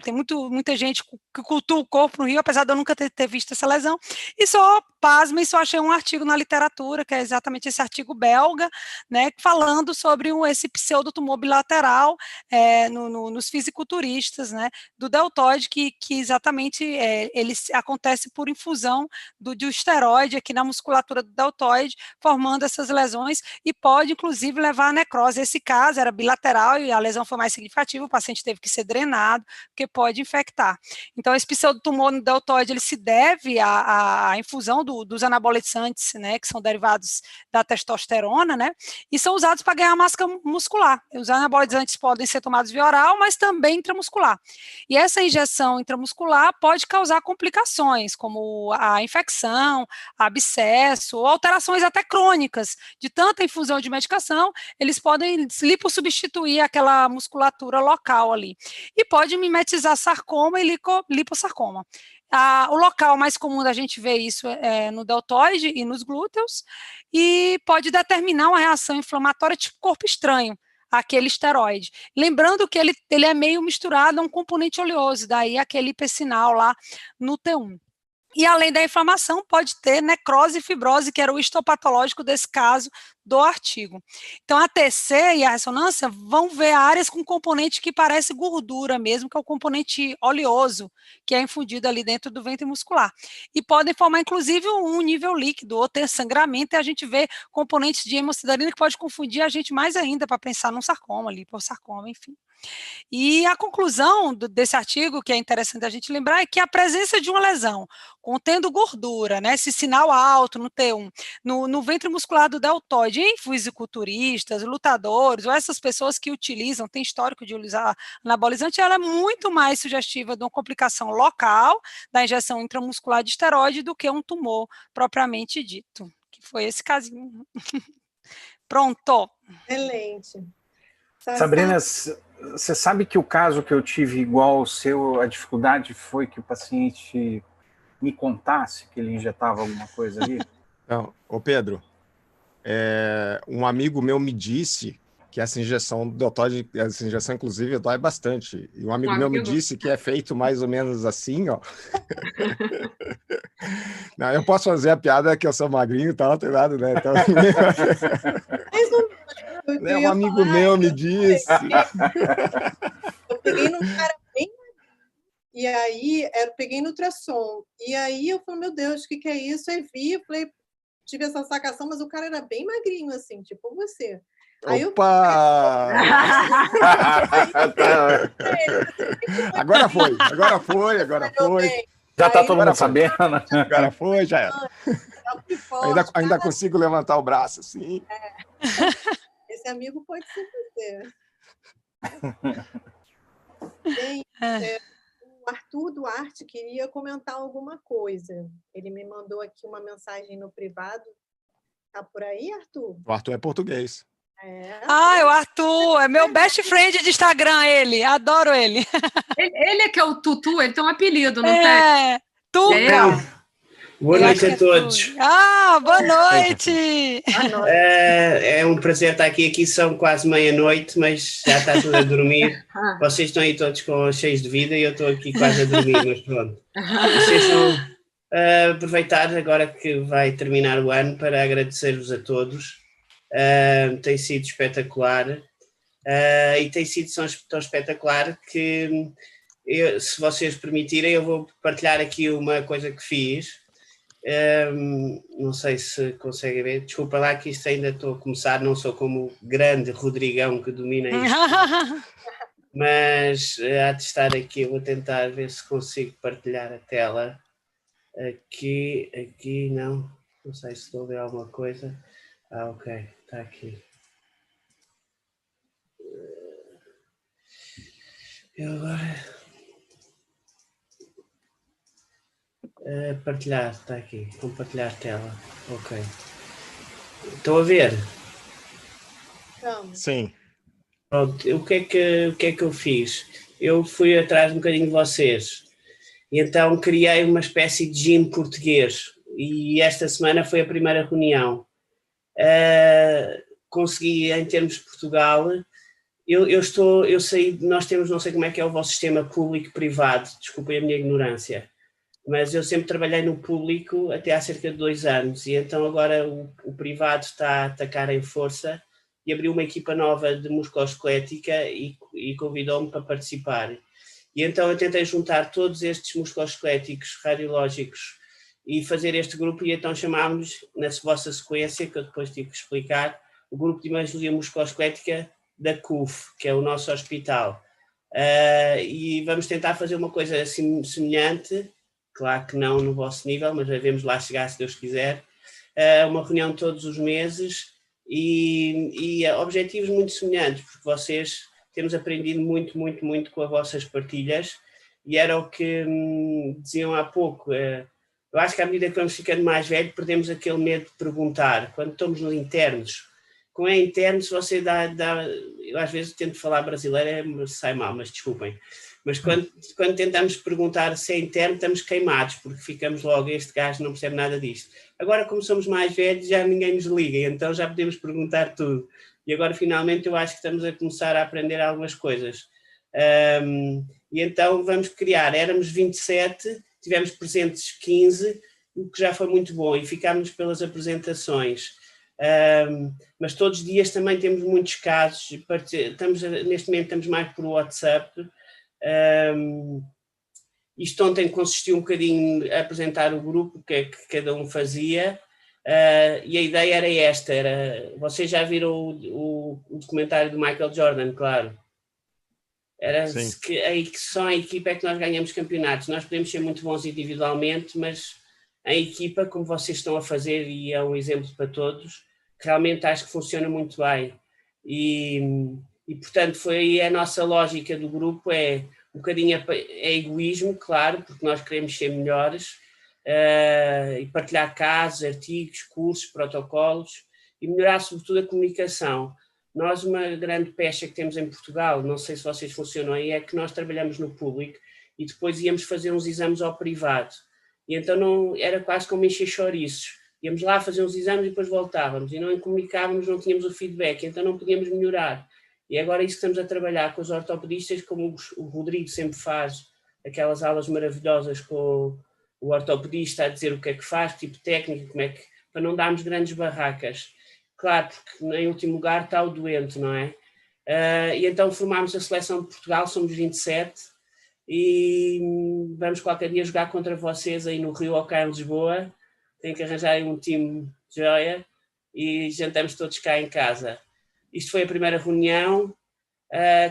tem muita gente que cultua o corpo no Rio, apesar de eu nunca ter visto essa lesão, e só, pasmem, só achei um artigo na literatura, que é exatamente esse artigo belga, né, falando sobre esse pseudotumor bilateral nos fisiculturistas, né, do deltoide, que exatamente ele acontece por infusão do esteroide aqui na musculatura do deltoide, formando essas lesões, e pode, inclusive, levar à necrose. Esse caso era bilateral e a lesão foi mais significativa, o paciente teve que ser drenado, porque pode infectar. Então, esse pseudotumor no deltoide, ele se deve à infusão dos anabolizantes, né, que são derivados da testosterona, né, e são usados para ganhar massa muscular. Os anabolizantes podem ser tomados via oral, mas também intramuscular. E essa injeção intramuscular pode causar complicações, como a infecção, abscesso, ou alterações até crônicas. De tanta infusão de medicação, eles podem lipossubstituir aquela musculatura local ali. E pode mimetizar sarcoma e lipossarcoma. O local mais comum da gente ver isso é no deltoide e nos glúteos, e pode determinar uma reação inflamatória tipo corpo estranho, aquele esteroide. Lembrando que ele é meio misturado a um componente oleoso, daí aquele hipersinal lá no T1. E além da inflamação, pode ter necrose e fibrose, que era o histopatológico desse caso do artigo. Então, a TC e a ressonância vão ver áreas com componente que parece gordura mesmo, que é o componente oleoso, que é infundido ali dentro do ventre muscular. E podem formar, inclusive, um nível líquido, ou ter sangramento, e a gente vê componentes de hemocidarina que pode confundir a gente mais ainda para pensar num sarcoma, lipossarcoma, enfim. E a conclusão desse artigo, que é interessante a gente lembrar, é que a presença de uma lesão contendo gordura, né, esse sinal alto no T1, no ventre muscular do deltoide, em fisiculturistas, lutadores, ou essas pessoas que utilizam, tem histórico de usar anabolizante, ela é muito mais sugestiva de uma complicação local da injeção intramuscular de esteroide do que um tumor propriamente dito, que foi esse casinho. Pronto. Excelente. Sabrina, você sabe que o caso que eu tive igual ao seu, a dificuldade foi que o paciente me contasse que ele injetava alguma coisa ali? Não, ô Pedro, um amigo meu me disse que essa injeção do deltoide, essa injeção inclusive dói bastante, e um amigo meu me disse que é feito mais ou menos assim, ó. Não, eu posso fazer a piada que eu sou magrinho e tal, não tem nada, né? Então... Um amigo meu me disse. Eu peguei num cara bem e aí eu peguei no ultrassom. E aí eu falei, meu Deus, o que é isso? Aí vi, eu falei, tive essa sacação, mas o cara era bem magrinho, assim, tipo você. Aí Opa! Agora foi. Já tá todo mundo sabendo. Agora foi, já era. Ainda consigo levantar o braço, assim. Esse amigo pode ser você. Bem, o Arthur Duarte queria comentar alguma coisa. Ele me mandou aqui uma mensagem no privado. Tá por aí, Arthur? O Arthur é português. O Arthur, é meu best friend de Instagram, ele. Adoro ele. Ele é que é o Tutu, ele tem um apelido, não tem? Tuca. Boa noite a todos. Boa noite. É um prazer estar aqui são quase meia-noite, mas já está tudo a dormir. Vocês estão aí todos cheios de vida e eu estou aqui quase a dormir, mas pronto. Vocês vão aproveitar agora que vai terminar o ano para agradecer-vos a todos. Tem sido espetacular e tem sido tão espetacular que se vocês permitirem eu vou partilhar aqui uma coisa que fiz. Não sei se conseguem ver, desculpa lá que isto ainda estou a começar, não sou como o grande Rodrigão que domina isto, mas há de estar aqui, eu vou tentar ver se consigo partilhar a tela, aqui não sei se estou a ver alguma coisa, ok, está aqui. Eu agora... partilhar, está aqui, compartilhar tela, ok. Estão a ver? Sim. Pronto, o que é que eu fiz? Eu fui atrás um bocadinho de vocês, e então criei uma espécie de gym português, e esta semana foi a primeira reunião. Consegui, em termos de Portugal, eu saí, nós temos, não sei como é que é o vosso sistema público-privado, desculpem a minha ignorância, mas eu sempre trabalhei no público até há cerca de 2 anos e então agora o privado está a atacar em força e abriu uma equipa nova de musculoesquelética e convidou-me para participar. E então eu tentei juntar todos estes musculoesqueléticos radiológicos e fazer este grupo e então chamámos, na vossa sequência, que eu depois tive que explicar, o grupo de imagiologia musculoesquelética da CUF, que é o nosso hospital. E vamos tentar fazer uma coisa assim semelhante, claro que não no vosso nível, mas devemos lá chegar se Deus quiser, uma reunião todos os meses e objetivos muito semelhantes, porque vocês temos aprendido muito com as vossas partilhas e era o que diziam há pouco, eu acho que à medida que vamos ficando mais velhos perdemos aquele medo de perguntar, quando estamos nos internos, com internos você dá eu às vezes tento falar brasileiro, sai mal, mas desculpem. Mas quando tentamos perguntar se é interno, estamos queimados, porque ficamos logo, este gajo não percebe nada disto. Agora, como somos mais velhos, já ninguém nos liga, então já podemos perguntar tudo. E agora, finalmente, eu acho que estamos a começar a aprender algumas coisas. E então vamos criar, éramos 27, tivemos presentes 15, o que já foi muito bom, e ficámos pelas apresentações. Mas todos os dias também temos muitos casos, neste momento estamos mais por WhatsApp. Isto ontem consistiu um bocadinho a apresentar o grupo, o que é que cada um fazia, e a ideia era esta, vocês já viram o documentário do Michael Jordan, claro. Era que só a equipa é que nós ganhamos campeonatos. Nós podemos ser muito bons individualmente, mas a equipa, como vocês estão a fazer, e é um exemplo para todos, realmente acho que funciona muito bem. E portanto, foi aí a nossa lógica do grupo, um bocadinho é egoísmo, claro, porque nós queremos ser melhores, e partilhar casos, artigos, cursos, protocolos, e melhorar sobretudo a comunicação. Nós, uma grande pecha que temos em Portugal, não sei se vocês funcionam aí, é que nós trabalhamos no público e depois íamos fazer uns exames ao privado. E então era quase como encher chouriços. Íamos lá fazer uns exames e depois voltávamos. E não comunicávamos, não tínhamos o feedback, então não podíamos melhorar. E agora é isso que estamos a trabalhar com os ortopedistas, como o Rodrigo sempre faz, aquelas aulas maravilhosas com o ortopedista a dizer o que é que faz, tipo técnica, para não darmos grandes barracas. Claro, porque em último lugar está o doente, não é? E então formámos a seleção de Portugal, somos 27, e vamos qualquer dia jogar contra vocês aí no Rio ou cá em Lisboa. Tem que arranjar um time de joia e jantamos todos cá em casa. Isto foi a primeira reunião.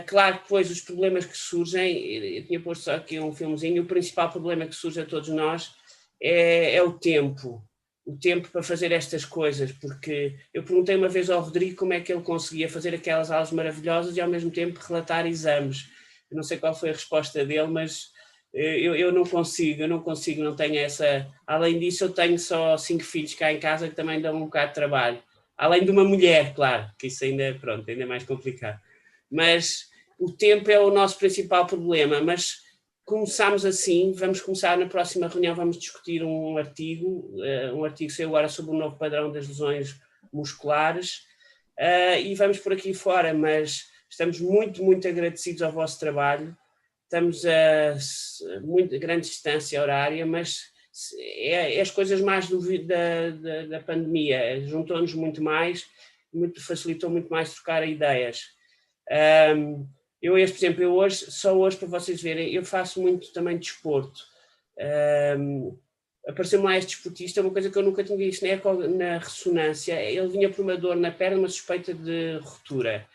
Claro que depois os problemas que surgem, eu tinha posto só aqui um filmezinho, o principal problema que surge a todos nós é o tempo. O tempo para fazer estas coisas, porque eu perguntei uma vez ao Rodrigo como é que ele conseguia fazer aquelas aulas maravilhosas e ao mesmo tempo relatar exames. Eu não sei qual foi a resposta dele, mas eu não consigo, não tenho essa... Além disso, eu tenho só 5 filhos cá em casa que também dão um bocado de trabalho. Além de uma mulher, claro, que isso ainda é mais complicado. Mas o tempo é o nosso principal problema, mas começámos assim, vamos começar na próxima reunião, vamos discutir um artigo saiu agora sobre o novo padrão das lesões musculares, e vamos por aqui fora, mas estamos muito, muito agradecidos ao vosso trabalho, estamos a muito grande distância horária, mas é as coisas mais da pandemia, juntou-nos muito mais, facilitou muito mais trocar ideias. Por exemplo, só hoje para vocês verem, eu faço muito também desporto. Apareceu-me lá este desportista, uma coisa que eu nunca tinha visto na ressonância. Ele vinha por uma dor na perna, uma suspeita de ruptura.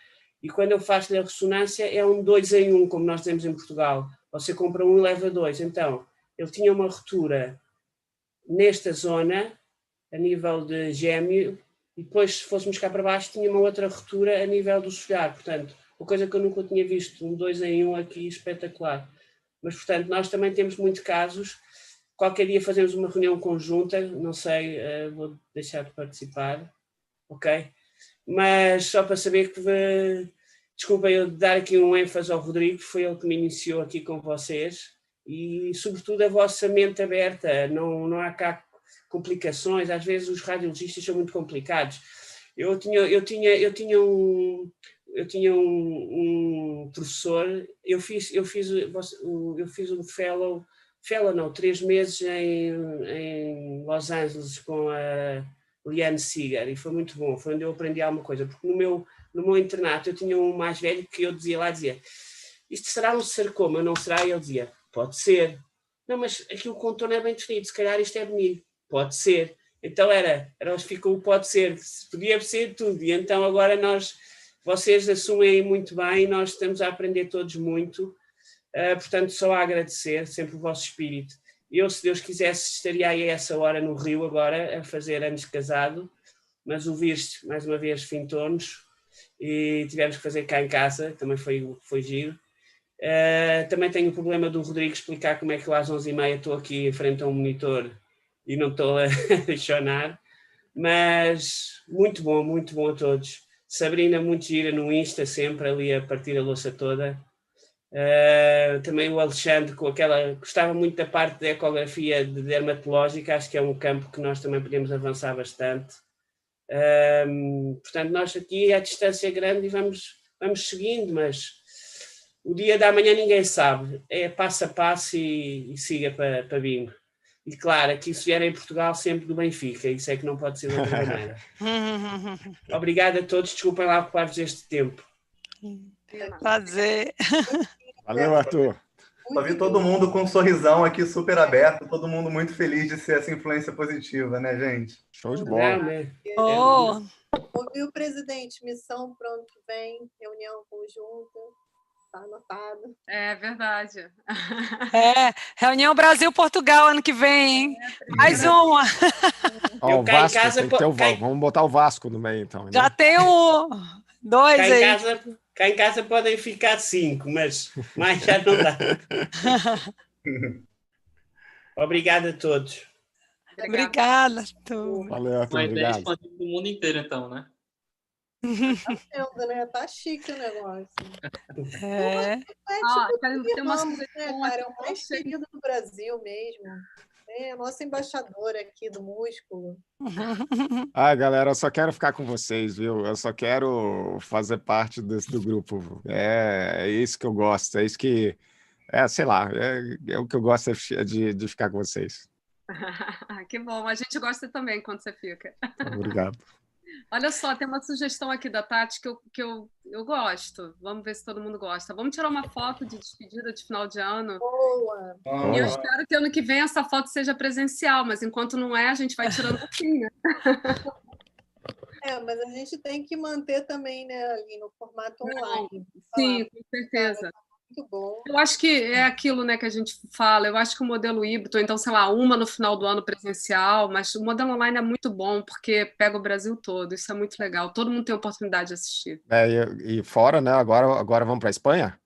E quando eu faço-lhe a ressonância, é um 2 em 1, como nós dizemos em Portugal. Você compra um e leva 2. Então, ele tinha uma ruptura nesta zona, a nível de gêmeo, e depois, se fôssemos cá para baixo, tinha uma outra ruptura a nível do solhar. Portanto, uma coisa que eu nunca tinha visto, um 2 em 1 aqui, espetacular. Mas, portanto, nós também temos muitos casos. Qualquer dia fazemos uma reunião conjunta, não sei, vou deixar de participar, ok? Mas só para saber que, desculpem eu dar aqui um ênfase ao Rodrigo, foi ele que me iniciou aqui com vocês, e sobretudo a vossa mente aberta, não há cá complicações, às vezes os radiologistas são muito complicados. Eu tinha um professor, eu fiz um fellow não, 3 meses em Los Angeles com a Liane Seeger, e foi muito bom, foi onde eu aprendi alguma coisa, porque no meu internato eu tinha um mais velho que eu dizia, isto será um sarcoma, não será? E ele dizia, pode ser. Não, mas aqui o contorno é bem definido, se calhar isto é benigno, pode ser. Então ficou o pode ser, podia ser tudo, e então agora vocês assumem muito bem, nós estamos a aprender todos muito, portanto só a agradecer sempre o vosso espírito. Eu, se Deus quisesse, estaria aí a essa hora no Rio agora, a fazer anos de casado, mas o vírus, mais uma vez, fintou-nos e tivemos que fazer cá em casa, também foi giro. Também tenho o problema do Rodrigo explicar como é que eu às 11h30 estou aqui em frente a um monitor e não estou a chorar, mas muito bom a todos. Sabrina, muito gira no Insta, sempre ali a partir a louça toda. Também o Alexandre, gostava muito da parte da ecografia dermatológica, acho que é um campo que nós também podemos avançar bastante. Portanto, nós aqui a distância é grande e vamos seguindo, mas O dia da manhã ninguém sabe. É passo a passo e siga para bingo. E claro, aqui se vier em Portugal, sempre do Benfica. Isso é que não pode ser de outra maneira. Obrigado a todos. Desculpem lá ocupar-vos este tempo. Prazer. Valeu, Arthur. Só vi todo mundo com um sorrisão aqui super aberto, todo mundo muito feliz de ser essa influência positiva, né, gente? Show de bola. Oh. Ouviu, presidente? Missão para o ano que vem, reunião conjunta. Está anotado. É verdade. Reunião Brasil-Portugal ano que vem, hein? Mais uma. Ó, o Vasco, vamos botar o Vasco no meio, então. Né? Já tem dois aí. Cá em casa podem ficar 5, mas mais já não dá. Obrigado a todos. Obrigada, Arthur. Valeu, Arthur. Uma ideia Obrigado. expandida do mundo inteiro, então, né? Tá vendo, né? Tá chique o negócio. Tem uma sugestão, cara, é o mais querido do Brasil mesmo. É a nossa embaixadora aqui do músculo. Galera, eu só quero ficar com vocês, viu? Eu só quero fazer parte do grupo. É isso que eu gosto, é isso que... sei lá, é o que eu gosto de ficar com vocês. Que bom, a gente gosta também quando você fica. Obrigado. Olha só, tem uma sugestão aqui da Tati que eu gosto. Vamos ver se todo mundo gosta. Vamos tirar uma foto de despedida de final de ano. Boa! E eu espero que ano que vem essa foto seja presencial, mas enquanto não é, a gente vai tirando um pouquinho, né? Mas a gente tem que manter também, né, ali no formato online. Sim, com certeza. Muito bom. Eu acho que é aquilo, né, que a gente fala. Eu acho que o modelo híbrido, então, sei lá, uma no final do ano presencial, mas o modelo online é muito bom porque pega o Brasil todo. Isso é muito legal. Todo mundo tem oportunidade de assistir. E fora, né? Agora vamos para a Espanha?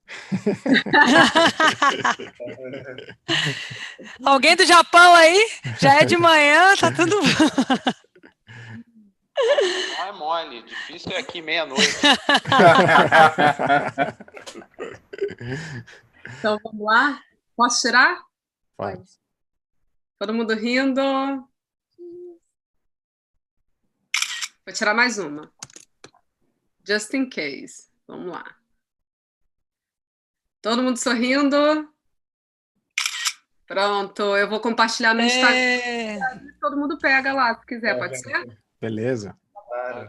Alguém do Japão aí? Já é de manhã, tá tudo bom. Não é mole, difícil é aqui meia-noite. Então vamos lá? Posso tirar? Pode. Todo mundo rindo. Vou tirar mais uma. Just in case. Vamos lá. Todo mundo sorrindo. Pronto, eu vou compartilhar no Instagram. Todo mundo pega lá, se quiser, pode ser? Beleza. Claro.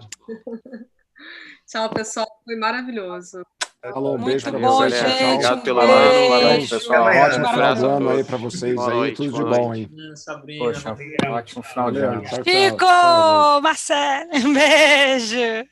Tchau, pessoal. Foi maravilhoso. Falou, um beijo para bom, vocês. gente. Tchau. Obrigado pela live. Valeu, pessoal. Ótimo final de ano aí para vocês. Boa aí, noite, tudo de boa bom noite. aí. Sabrina. Poxa, ótimo final de ano. Tchau, tchau. Chico, Marcelo, um beijo.